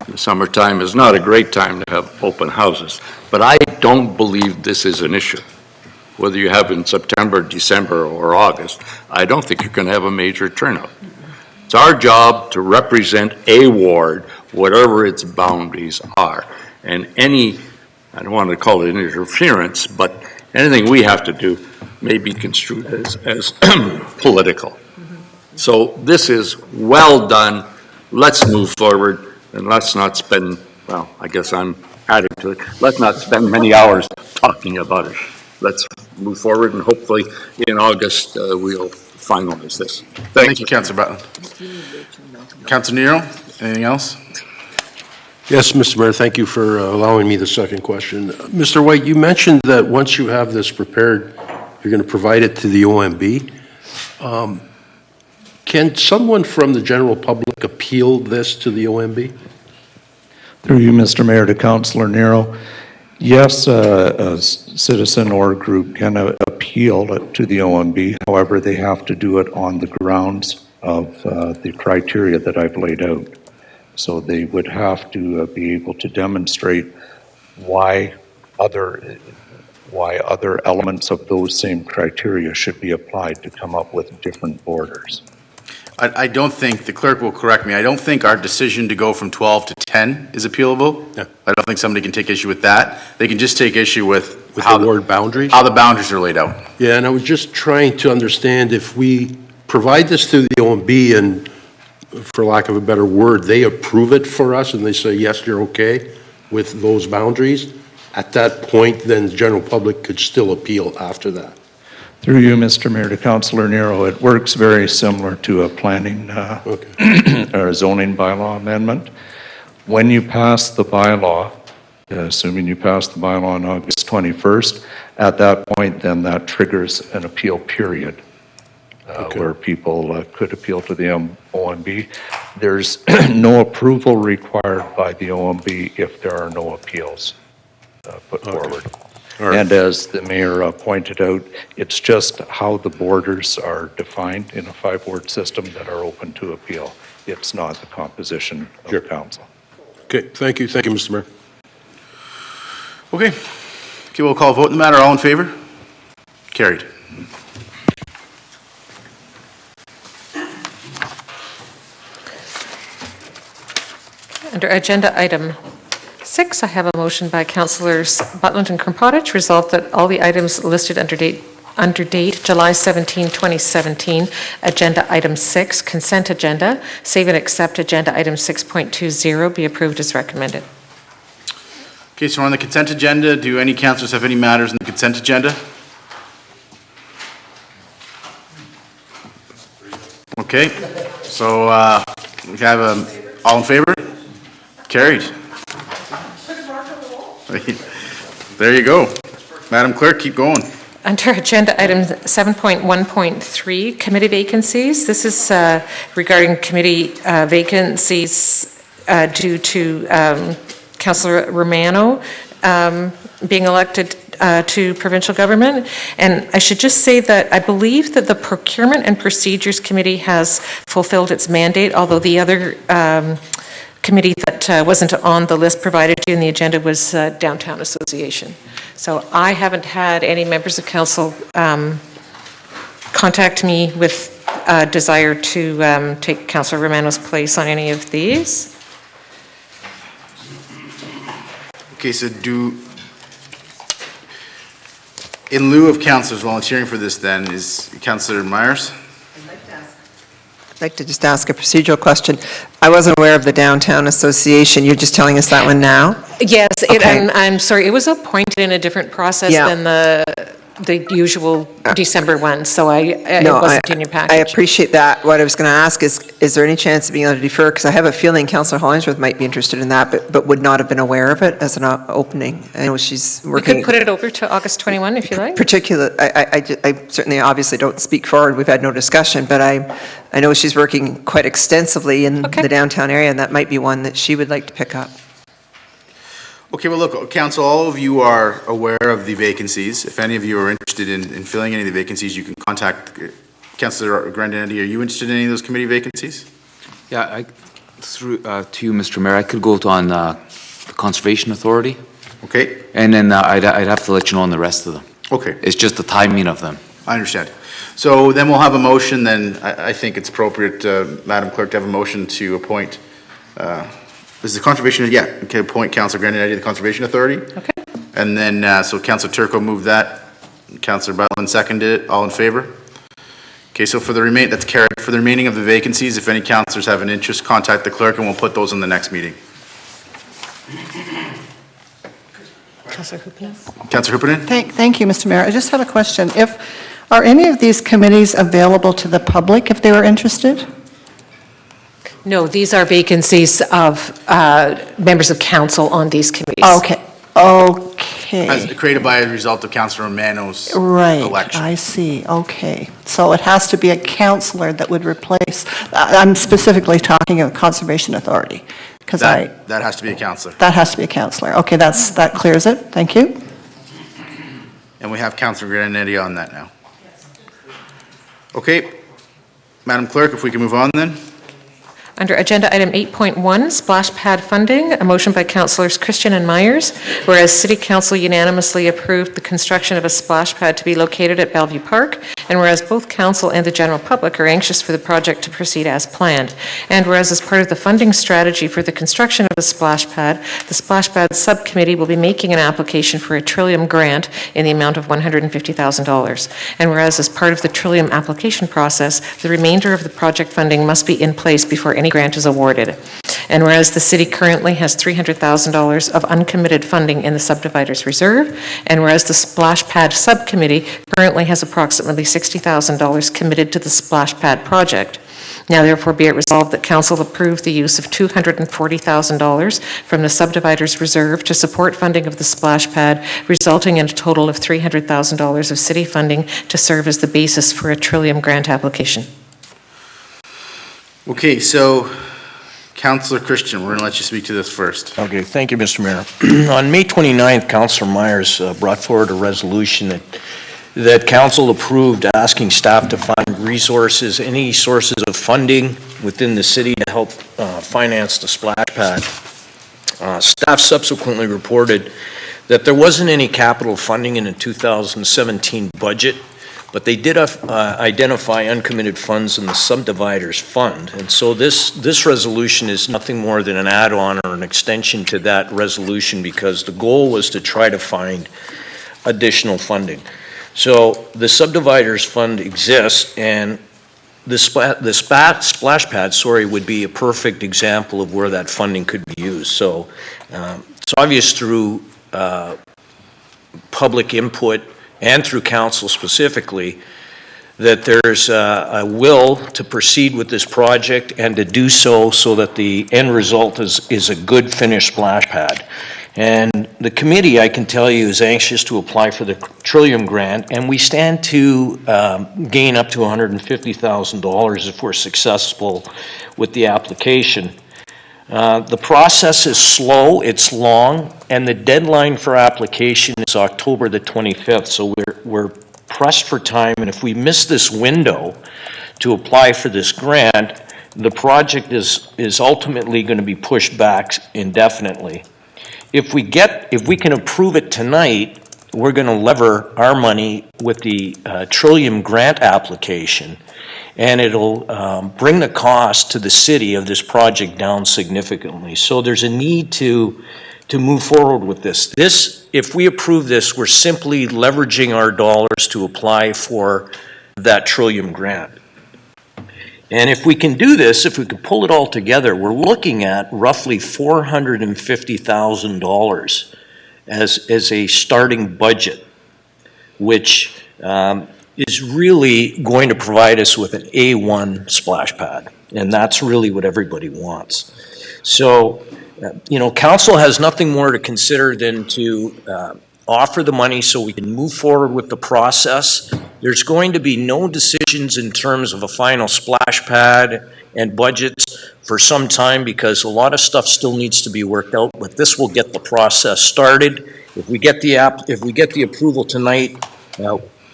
the summertime is not a great time to have open houses, but I don't believe this is an issue. Whether you have in September, December, or August, I don't think you're going to have a major turnout. It's our job to represent a ward, whatever its boundaries are. And any, I don't want to call it interference, but anything we have to do may be construed as political. So this is well done. Let's move forward and let's not spend, well, I guess I'm adding to it, let's not spend many hours talking about it. Let's move forward and hopefully in August we'll finalize this. Thank you, Councillor Button. Councillor Nero, anything else? Yes, Mr. Mayor, thank you for allowing me the second question. Mr. White, you mentioned that once you have this prepared, you're going to provide it to the OMB. Can someone from the general public appeal this to the OMB? Through you, Mr. Mayor, to Councillor Nero. Yes, a citizen or group can appeal it to the OMB. However, they have to do it on the grounds of the criteria that I've laid out. So they would have to be able to demonstrate why other elements of those same criteria should be applied to come up with different borders. I don't think, the clerk will correct me, I don't think our decision to go from 12 to 10 is appealable. Yeah. I don't think somebody can take issue with that. They can just take issue with how the word boundaries? How the boundaries are laid out. Yeah, and I was just trying to understand if we provide this to the OMB and, for lack of a better word, they approve it for us and they say, yes, you're okay with those boundaries, at that point, then the general public could still appeal after that. Through you, Mr. Mayor, to Councillor Nero, it works very similar to a planning or a zoning bylaw amendment. When you pass the bylaw, assuming you pass the bylaw on August 21st, at that point, then that triggers an appeal period where people could appeal to the OMB. There's no approval required by the OMB if there are no appeals put forward. And as the mayor pointed out, it's just how the borders are defined in a 5-ward system that are open to appeal. It's not the composition of the council. Okay, thank you, Mr. Mayor. Okay, we'll call a vote in the matter. All in favor? Carried. Under agenda item 6, I have a motion by Councillors Butland and Krumpotich, resolved that all the items listed under date July 17, 2017, agenda item 6, consent agenda, save and accept agenda item 6.20 be approved as recommended. Okay, so on the consent agenda, do any councillors have any matters in the consent agenda? Okay, so we have all in favor? Carried. There you go. Madam Clerk, keep going. Under agenda item 7.1.3, committee vacancies. This is regarding committee vacancies due to Councillor Romano being elected to provincial government. And I should just say that I believe that the Procurement and Procedures Committee has fulfilled its mandate, although the other committee that wasn't on the list provided you in the agenda was Downtown Association. So I haven't had any members of council contact me with a desire to take Councillor Romano's place on any of these. Okay, so in lieu of councillors volunteering for this then, is Councillor Myers? I'd like to just ask a procedural question. I wasn't aware of the Downtown Association. You're just telling us that one now? Yes, Okay. I'm sorry, it was appointed in a different process than the usual December one, so it wasn't in your package. I appreciate that. What I was going to ask is there any chance of being able to defer? Because I have a feeling Councillor Hollingsworth might be interested in that, but would not have been aware of it as an opening. I know she's We working. could put it over to August 21 if you like. I certainly obviously don't speak forward. We've had no discussion, but I know she's working quite extensively in the downtown area, and that might be one that she would like to pick up. Okay, well, look, council, all of you are aware of the vacancies. If any of you are interested in filling any of the vacancies, you can contact Councillor Grandinetti. Are you interested in any of those committee vacancies? Yeah, through to you, Mr. Mayor, I could go on the Conservation Authority. Okay. And then I'd have to let you know on the rest of them. Okay. It's just the timing of them. I understand. So then we'll have a motion then. I think it's appropriate, Madam Clerk, to have a motion to appoint this is the Conservation, okay, appoint Councillor Grandinetti to the Conservation Authority. Okay. And then, so Councillor Turco moved that, Councillor Butland seconded it, all in favor? Okay, so for the that's carried. For the remaining of the vacancies, if any councillors have an interest, contact the clerk and we'll put those in the next meeting. Councillor Hupinen. Councillor Hupinen? Thank you, Mr. Mayor. I just have a question. Are any of these committees available to the public if they were interested? No, these are vacancies of members of council on these committees. Okay. As created by a result of Councillor Romano's election. I see. Okay. So it has to be a councillor that would replace, I'm specifically talking of Conservation Authority. That has to be a councillor. That has to be a councillor. Okay, that clears it. Thank you. And we have Councillor Grandinetti on that now. Okay. Madam Clerk, if we can move on then. Under agenda item 8.1, splash pad funding, a motion by councillors Christian and Myers, whereas City Council unanimously approved the construction of a splash pad to be located at Bellevue Park, and whereas both council and the general public are anxious for the project to proceed as planned, and whereas as part of the funding strategy for the construction of the splash pad subcommittee will be making an application for a Trillium grant in the amount of $150,000, and whereas as part of the Trillium application process, the remainder of the project funding must be in place before any grant is awarded. And whereas the city currently has $300,000 of uncommitted funding in the subdividers reserve, and whereas the splash pad subcommittee currently has approximately $60,000 committed to the splash pad project. Now therefore be it resolved that council approve the use of $240,000 from the subdividers reserve to support funding of the splash pad, resulting in a total of $300,000 of city funding to serve as the basis for a Trillium grant application. Okay, so Councillor Christian, we're going to let you speak to this first. Okay, thank you, Mr. Mayor. On May 29th, Councillor Myers brought forward a resolution that council approved asking staff to find resources, any sources of funding within the city to help finance the splash pad. Staff subsequently reported that there wasn't any capital funding in the 2017 budget, but they did identify uncommitted funds in the subdividers fund. And so this resolution is nothing more than an add-on or an extension to that resolution, because the goal was to try to find additional funding. So the subdividers fund exists, and the splash pad, would be a perfect example of where that funding could be used. So it's obvious through public input and through council specifically that there's a will to proceed with this project and to do so that the end result is a good finished splash pad. And the committee, I can tell you, is anxious to apply for the Trillium grant, and we stand to gain up to $150,000 if we're successful with the application. The process is slow, it's long, and the deadline for application is October the 25th, so we're pressed for time, and if we miss this window to apply for this grant, the project is ultimately going to be pushed back indefinitely. If we can approve it tonight, we're going to lever our money with the Trillium grant application, and it'll bring the cost to the city of this project down significantly. So there's a need to move forward with this. If we approve this, we're simply leveraging our dollars to apply for that Trillium grant. And if we can do this, if we can pull it all together, we're looking at roughly $450,000 as a starting budget, which is really going to provide us with an A1 splash pad. And that's really what everybody wants. So, council has nothing more to consider than to offer the money so we can move forward with the process. There's going to be no decisions in terms of a final splash pad and budgets for some time, because a lot of stuff still needs to be worked out, but this will get the process started. If we get the approval tonight,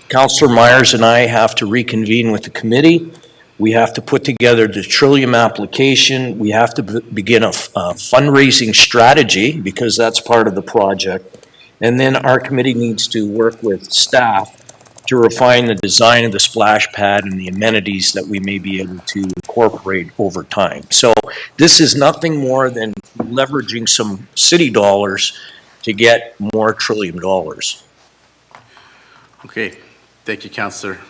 Councillor Myers and I have to reconvene with the committee. We have to put together the Trillium application. We have to begin a fundraising strategy, because that's part of the project. And then our committee needs to work with staff to refine the design of the splash pad and the amenities that we may be able to incorporate over time. So this is nothing more than leveraging some city dollars to get more Trillium dollars. Okay, thank you, Councillor.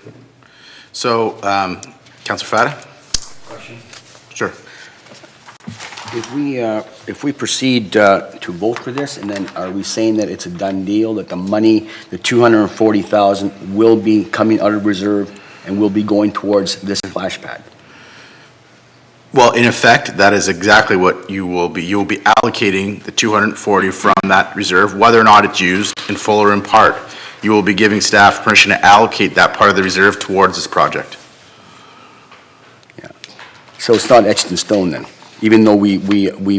So, Councillor Fata? Question? Sure. If we proceed to vote for this, and then are we saying that it's a done deal, that the money, the $240,000 will be coming out of reserve and will be going towards this splash pad? Well, in effect, that is exactly what you will be. You will be allocating the 240 from that reserve, whether or not it's used in full or in part. You will be giving staff permission to allocate that part of the reserve towards this project. Yeah. So it's not etched in stone then? Even though we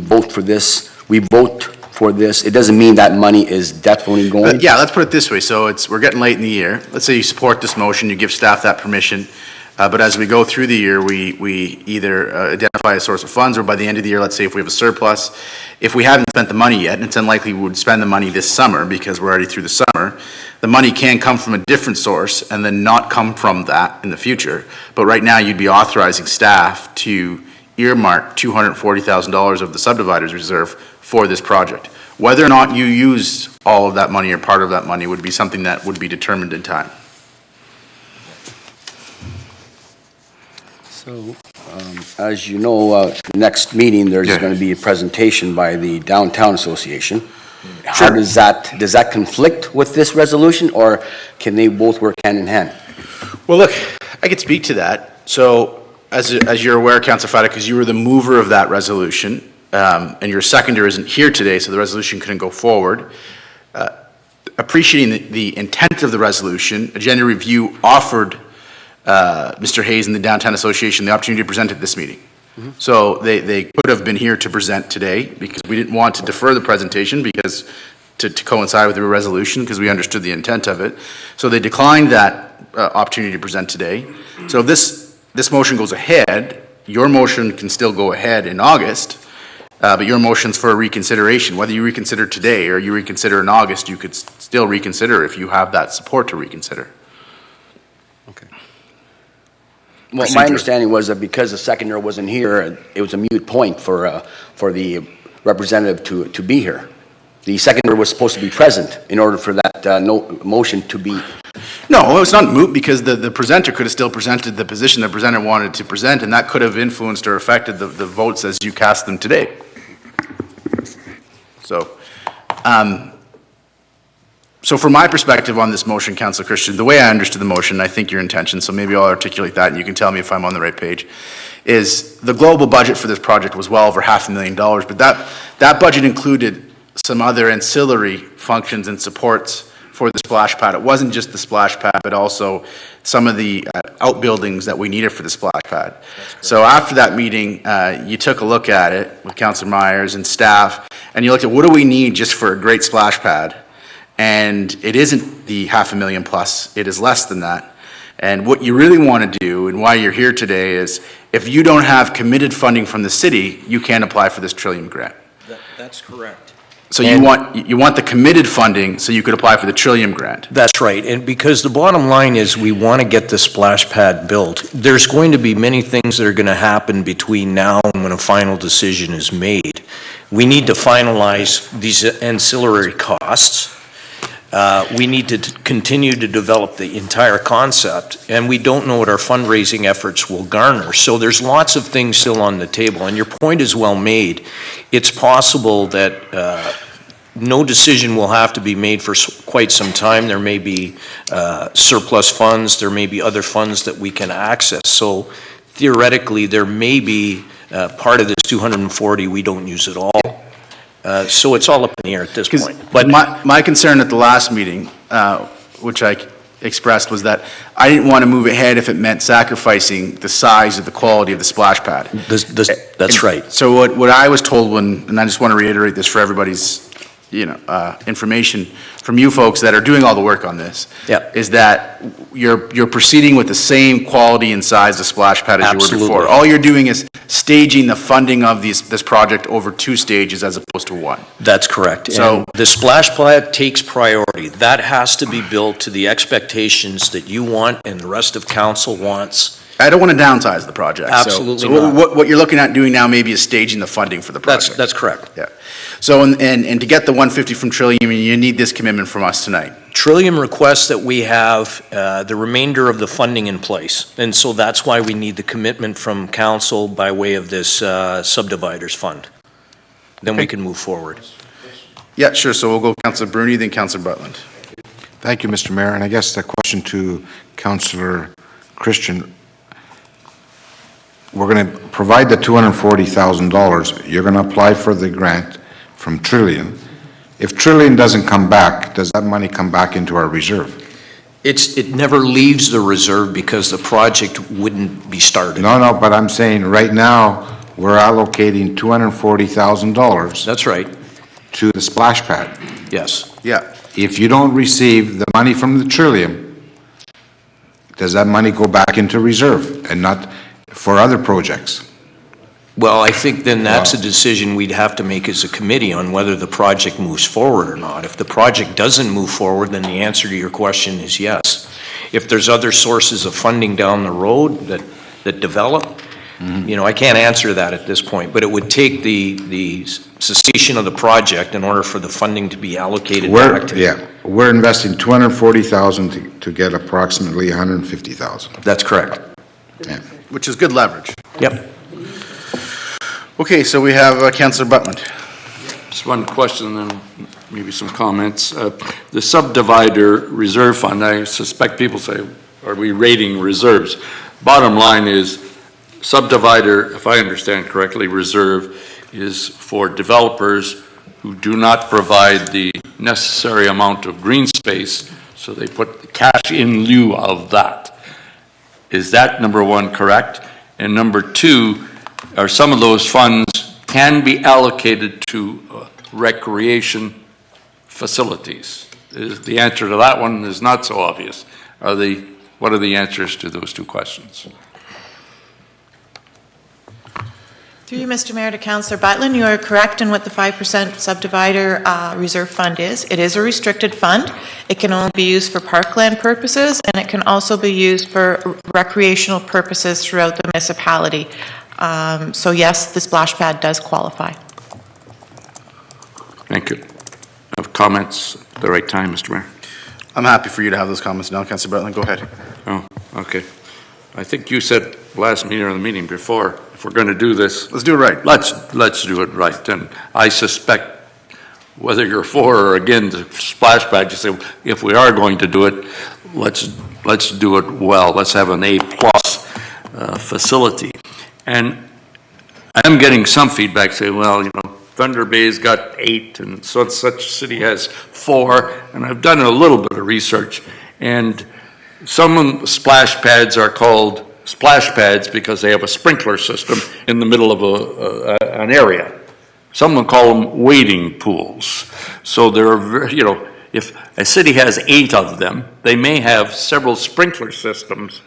vote for this, it doesn't mean that money is definitely going? Yeah, let's put it this way. So we're getting late in the year. Let's say you support this motion, you give staff that permission, but as we go through the year, we either identify a source of funds, or by the end of the year, let's say if we have a surplus, if we haven't spent the money yet, and it's unlikely we would spend the money this summer because we're already through the summer, the money can come from a different source and then not come from that in the future. But right now, you'd be authorizing staff to earmark $240,000 of the subdividers reserve for this project. Whether or not you use all of that money or part of that money would be something that would be determined in time. So, as you know, next meeting, there's going to be a presentation by the Downtown Association. How does that conflict with this resolution, or can they both work hand in hand? Well, look, I could speak to that. So, as you're aware, Councillor Fata, because you were the mover of that resolution, and your seconder isn't here today, so the resolution couldn't go forward. Appreciating the intent of the resolution, Agenda Review offered Mr. Hayes and the Downtown Association the opportunity to present at this meeting. So they could have been here to present today, because we didn't want to defer the presentation because to coincide with the resolution, because we understood the intent of it. So they declined that opportunity to present today. So if this motion goes ahead, your motion can still go ahead in August, but your motion's for a reconsideration. Whether you reconsider today or you reconsider in August, you could still reconsider if you have that support to reconsider. Okay. Well, my understanding was that because the seconder wasn't here, it was a moot point for the representative to be here. The seconder was supposed to be present in order for that motion to be. No, it's not moot, because the presenter could have still presented the position the presenter wanted to present, and that could have influenced or affected the votes as you cast them today. So, so from my perspective on this motion, Councillor Christian, the way I understood the motion, I think your intention, so maybe I'll articulate that and you can tell me if I'm on the right page, is the global budget for this project was well over $500,000, but that budget included some other ancillary functions and supports for the splash pad. It wasn't just the splash pad, but also some of the outbuildings that we needed for the splash pad. So after that meeting, you took a look at it with Councillor Myers and staff, and you looked at what do we need just for a great splash pad, and it isn't the $500,000 plus, it is less than that. And what you really want to do, and why you're here today, is if you don't have committed funding from the city, you can't apply for this Trillium grant. That's correct. So you want the committed funding so you could apply for the Trillium grant. That's right, and because the bottom line is we want to get the splash pad built. There's going to be many things that are going to happen between now and when a final decision is made. We need to finalize these ancillary costs. We need to continue to develop the entire concept, and we don't know what our fundraising efforts will garner. So there's lots of things still on the table, and your point is well made. It's possible that no decision will have to be made for quite some time. There may be surplus funds, there may be other funds that we can access. So theoretically, there may be part of this 240 we don't use at all. So it's all up in the air at this point. But my concern at the last meeting, which I expressed, was that I didn't want to move ahead if it meant sacrificing the size or the quality of the splash pad. That's right. So what I was told and I just want to reiterate this for everybody's information from you folks that are doing all the work on this, is that you're proceeding with the same quality and size of splash pad as you were before. All you're doing is staging the funding of this project over 2 stages as opposed to 1. That's correct. So and the splash pad takes priority. That has to be built to the expectations that you want and the rest of council wants. I don't want to downsize the project. Absolutely so not. What you're looking at doing now maybe is staging the funding for the project. That's correct. Yeah. So and to get the 150 from Trillium, you need this commitment from us tonight. Trillium requests that we have the remainder of the funding in place, and so that's why we need the commitment from council by way of this subdividers fund. Then we can move forward. Yeah, sure. So we'll go Councillor Bruni, then Councillor Butland. Thank you, Mr. Mayor. And I guess the question to Councillor Christian, we're going to provide the $240,000. You're going to apply for the grant from Trillium. If Trillium doesn't come back, does that money come back into our reserve? It never leaves the reserve because the project wouldn't be started. No, but I'm saying right now, we're allocating $240,000. That's right. To the splash pad. Yes. Yeah. If you don't receive the money from the Trillium, does that money go back into reserve and not for other projects? Well, I think then that's a decision we'd have to make as a committee on whether the project moves forward or not. If the project doesn't move forward, then the answer to your question is yes. If there's other sources of funding down the road that develop, I can't answer that at this point, but it would take the cessation of the project in order for the funding to be allocated back to we're investing $240,000 to get approximately $150,000. That's correct. Yeah. Which is good leverage. Yep. Okay, so we have Councillor Butland. Just one question and then maybe some comments. The subdivider reserve fund, I suspect people say, are we rating reserves? Bottom line is subdivider, if I understand correctly, reserve is for developers who do not provide the necessary amount of green space, so they put the cash in lieu of that. Is that, number one, correct? And number two, or some of those funds can be allocated to recreation facilities? The answer to that one is not so obvious. What are the answers to those two questions? Through you, Mr. Mayor, to Councillor Butland, you are correct in what the 5% subdivider reserve fund is. It is a restricted fund. It can only be used for parkland purposes, and it can also be used for recreational purposes throughout the municipality. So yes, the splash pad does qualify. Thank you. Have comments at the right time, Mr. Mayor? I'm happy for you to have those comments now, Councillor Butland. Go ahead. Oh, okay. I think you said last meeting or the meeting before, if we're going to do this, let's do it right. Let's do it right. And I suspect whether you're for or against the splash pad, you say if we are going to do it, let's do it well. Let's have an A+ facility. And I'm getting some feedback saying, well, Thunder Bay's got 8 and such city has 4, and I've done a little bit of research, and some splash pads are called splash pads because they have a sprinkler system in the middle of an area. Some will call them wading pools. So there are, if a city has 8 of them, they may have several sprinkler systems,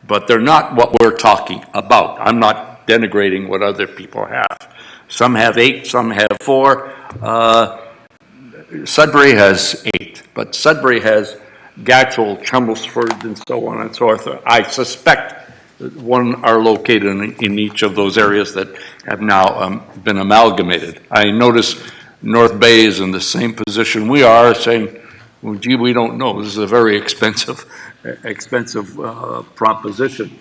but they're not what we're talking about. I'm not denigrating what other people have. Some have 8, some have 4. Sudbury has 8, but Sudbury has Gatchel, Chelmsford, and so on and so forth. I suspect that one are located in each of those areas that have now been amalgamated. I notice North Bay is in the same position we are, saying, well, gee, we don't know. This is a very expensive proposition.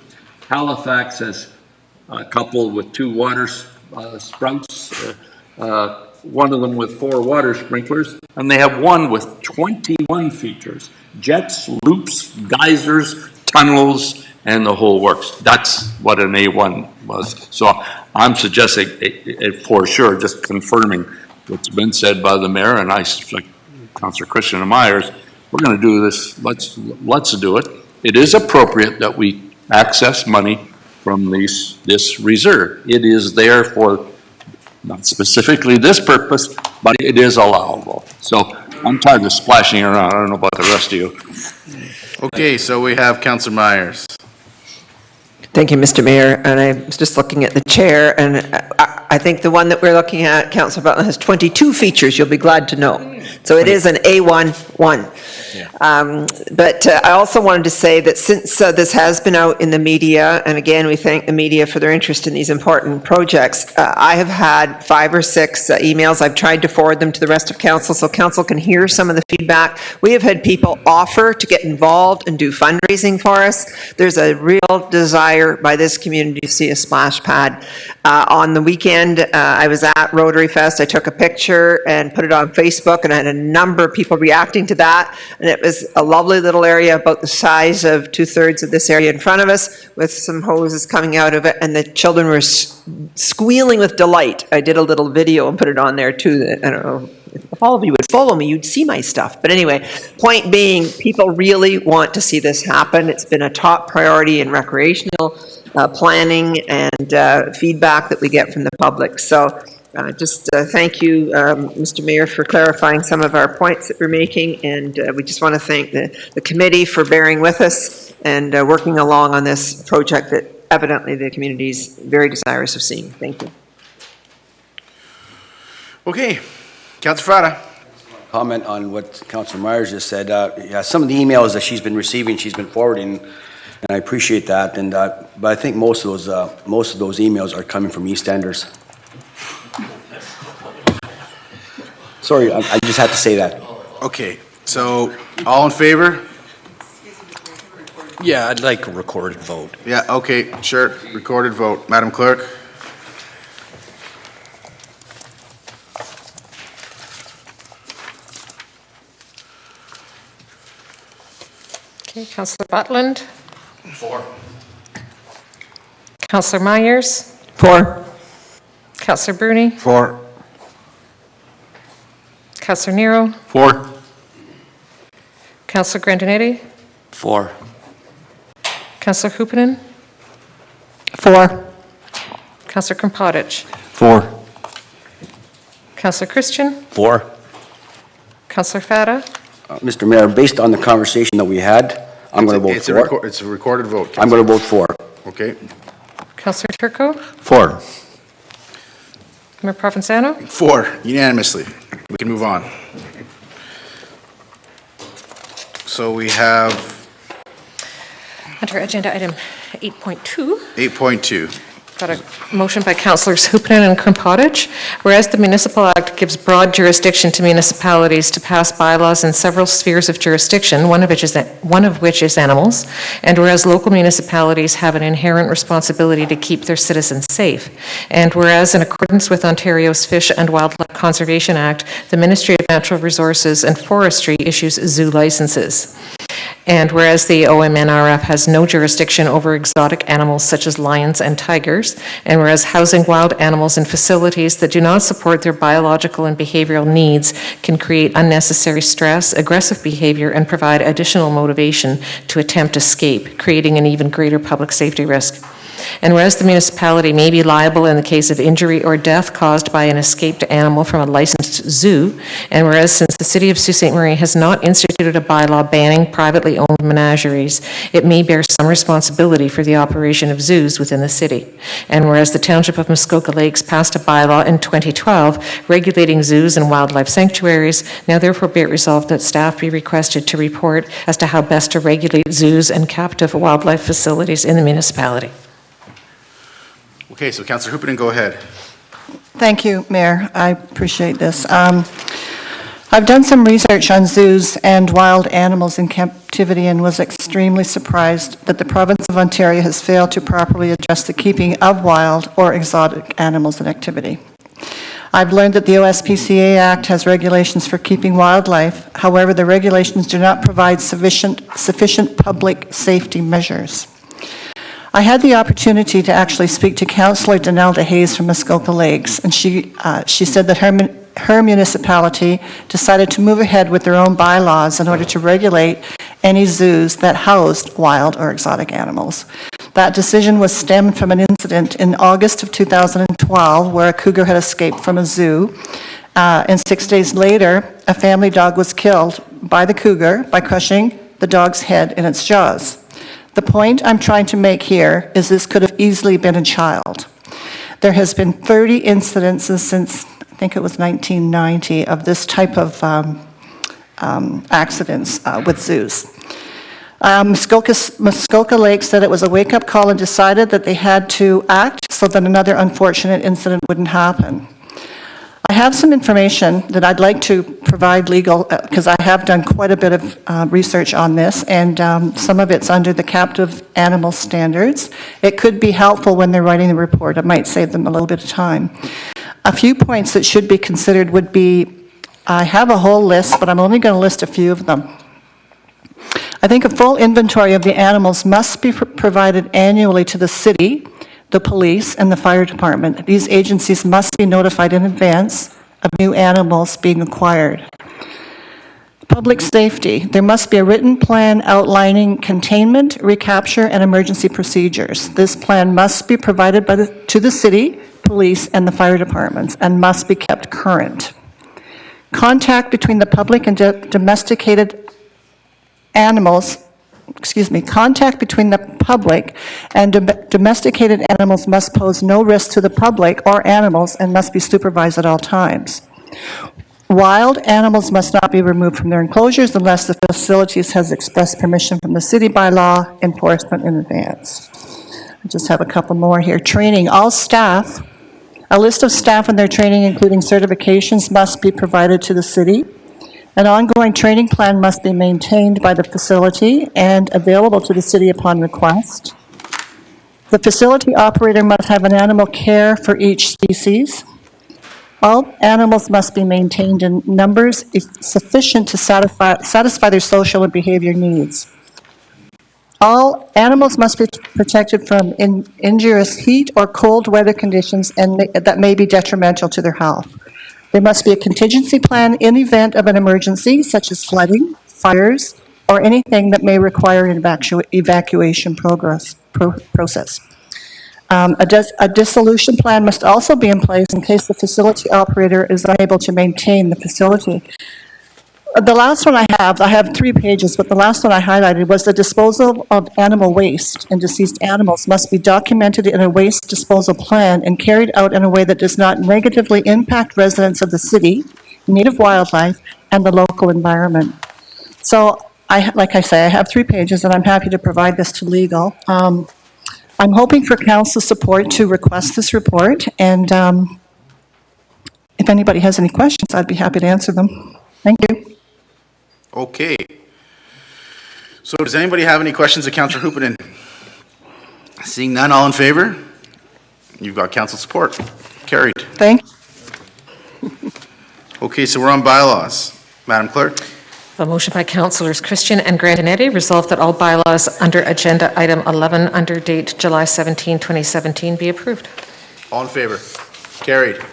Halifax has a couple with 2 water sprouts, one of them with 4 water sprinklers, and they have one with 21 features: jets, loops, geysers, tunnels, and the whole works. That's what an A1 was. So I'm suggesting, for sure, just confirming what's been said by the mayor, and I, like Councillor Christian and Myers, we're going to do this. Let's do it. It is appropriate that we access money from this reserve. It is there for not specifically this purpose, but it is allowable. So I'm tired of splashing around. I don't know about the rest of you. Okay, so we have Councillor Myers. Thank you, Mr. Mayor. And I was just looking at the chair, and I think the one that we're looking at, Councillor Butland, has 22 features, you'll be glad to know. So it is an A1. But I also wanted to say that since this has been out in the media, and again, we thank the media for their interest in these important projects, I have had 5 or 6 emails. I've tried to forward them to the rest of council so council can hear some of the feedback. We have had people offer to get involved and do fundraising for us. There's a real desire by this community to see a splash pad. On the weekend, I was at Rotary Fest. I took a picture and put it on Facebook, and I had a number of people reacting to that. And it was a lovely little area about the size of 2/3 of this area in front of us, with some hoses coming out of it, and the children were squealing with delight. I did a little video and put it on there too. I don't know, if all of you would follow me, you'd see my stuff. But anyway, point being, people really want to see this happen. It's been a top priority in recreational planning and feedback that we get from the public. So just thank you, Mr. Mayor, for clarifying some of our points that we're making, and we just want to thank the committee for bearing with us and working along on this project that evidently the community is very desirous of seeing. Thank you. Okay, Councillor Frada. Comment on what Councillor Myers just said. Yeah, some of the emails that she's been receiving, she's been forwarding, and I appreciate that. And but I think most of those emails are coming from East Enders. Sorry, I just had to say that. Okay, so all in favor? Yeah, I'd like a recorded vote. Yeah, okay, sure, recorded vote. Madam Clerk? Okay, Councillor Butland. 4. Councillor Myers. 4. Councillor Bruni. 4. Councillor Nero. 4. Councillor Grandinetti. 4. Councillor Hupenin. 4. Councillor Krampadich. 4. Councillor Christian. 4. Councillor Fata. Mr. Mayor, based on the conversation that we had, I'm going to vote for. It's a recorded vote. I'm going to vote for. Okay. Councillor Turco. 4. Mayor Provenzano. 4, unanimously. We can move on. So we have Under agenda item 8.2. 8.2. Got a motion by Councillors Hoopanen and Krampadich. Whereas the Municipal Act gives broad jurisdiction to municipalities to pass bylaws in several spheres of jurisdiction, one of which is animals, and whereas local municipalities have an inherent responsibility to keep their citizens safe, and whereas in accordance with Ontario's Fish and Wildlife Conservation Act, the Ministry of Natural Resources and Forestry issues zoo licenses. And whereas the OMNRF has no jurisdiction over exotic animals such as lions and tigers, and whereas housing wild animals in facilities that do not support their biological and behavioral needs can create unnecessary stress, aggressive behavior, and provide additional motivation to attempt escape, creating an even greater public safety risk. And whereas the municipality may be liable in the case of injury or death caused by an escaped animal from a licensed zoo, and whereas since the City of Sault Ste. Marie has not instituted a bylaw banning privately owned menageries, it may bear some responsibility for the operation of zoos within the city. And whereas the Township of Muskoka Lakes passed a bylaw in 2012 regulating zoos and wildlife sanctuaries, now therefore be it resolved that staff be requested to report as to how best to regulate zoos and captive wildlife facilities in the municipality. Okay, so Councillor Hoopanen, go ahead. Thank you, Mayor. I appreciate this. I've done some research on zoos and wild animals in captivity and was extremely surprised that the province of Ontario has failed to properly address the keeping of wild or exotic animals in activity. I've learned that the OSPCA Act has regulations for keeping wildlife. However, the regulations do not provide sufficient public safety measures. I had the opportunity to actually speak to Councillor Donalda Hayes from Muskoka Lakes, and she said that her municipality decided to move ahead with their own bylaws in order to regulate any zoos that housed wild or exotic animals. That decision was stemmed from an incident in August of 2012 where a cougar had escaped from a zoo, and 6 days later, a family dog was killed by the cougar by crushing the dog's head in its jaws. The point I'm trying to make here is this could have easily been a child. There has been 30 incidences since, I think it was 1990, of this type of accidents with zoos. Muskoka Lakes said it was a wake-up call and decided that they had to act so that another unfortunate incident wouldn't happen. I have some information that I'd like to provide legal, because I have done quite a bit of research on this, and some of it's under the captive animal standards. It could be helpful when they're writing the report. It might save them a little bit of time. A few points that should be considered would be, I have a whole list, but I'm only going to list a few of them. I think a full inventory of the animals must be provided annually to the city, the police, and the fire department. These agencies must be notified in advance of new animals being acquired. Public safety. There must be a written plan outlining containment, recapture, and emergency procedures. This plan must be provided to the city, police, and the fire departments, and must be kept current. Contact between the public and domesticated animals contact between the public and domesticated animals must pose no risk to the public or animals and must be supervised at all times. Wild animals must not be removed from their enclosures unless the facilities has express permission from the city by law, enforcement in advance. I just have a couple more here. Training. All staff, a list of staff and their training, including certifications, must be provided to the city. An ongoing training plan must be maintained by the facility and available to the city upon request. The facility operator must have an animal care for each species. All animals must be maintained in numbers sufficient to satisfy their social and behavior needs. All animals must be protected from injurious heat or cold weather conditions that may be detrimental to their health. There must be a contingency plan in event of an emergency, such as flooding, fires, or anything that may require an evacuation process. A dissolution plan must also be in place in case the facility operator is unable to maintain the facility. The last one I have 3 pages, but the last one I highlighted was the disposal of animal waste and deceased animals must be documented in a waste disposal plan and carried out in a way that does not negatively impact residents of the city, native wildlife, and the local environment. So, like I say, I have 3 pages, and I'm happy to provide this to legal. I'm hoping for council support to request this report, and if anybody has any questions, I'd be happy to answer them. Thank you. Okay. So does anybody have any questions of Councillor Hoopanen? Seeing none, all in favor? You've got council support. Carried. Thank you. Okay, so we're on bylaws. Madam Clerk? A motion by Councillors Christian and Grandinetti resolved that all bylaws under agenda item 11 under date July 17, 2017 be approved. All in favor? Carried.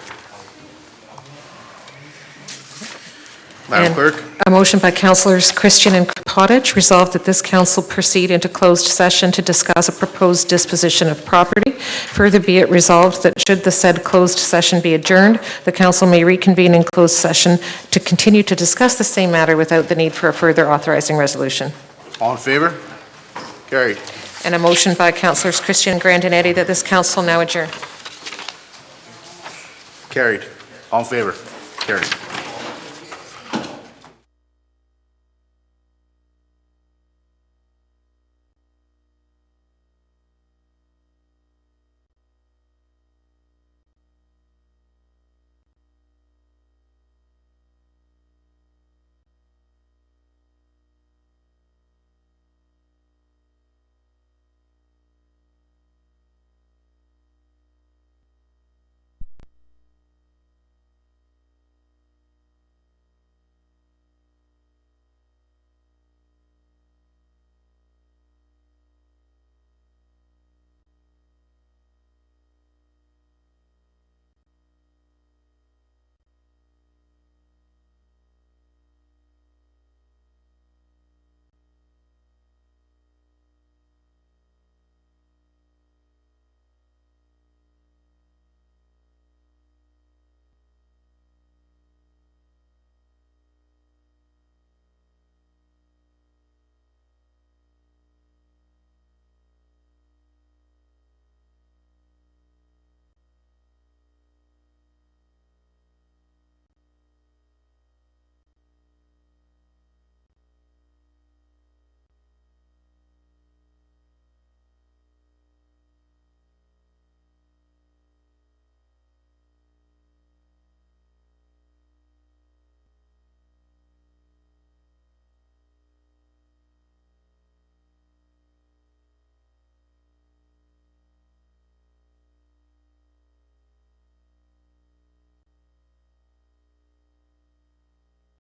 Madam Clerk? A motion by Councillors Christian and Pottage resolved that this council proceed into closed session to discuss a proposed disposition of property. Further be it resolved that should the said closed session be adjourned, the council may reconvene in closed session to continue to discuss the same matter without the need for a further authorizing resolution. All in favor? Carried. And a motion by Councillors Christian and Grandinetti that this council now adjourn. Carried. All in favor? Carried.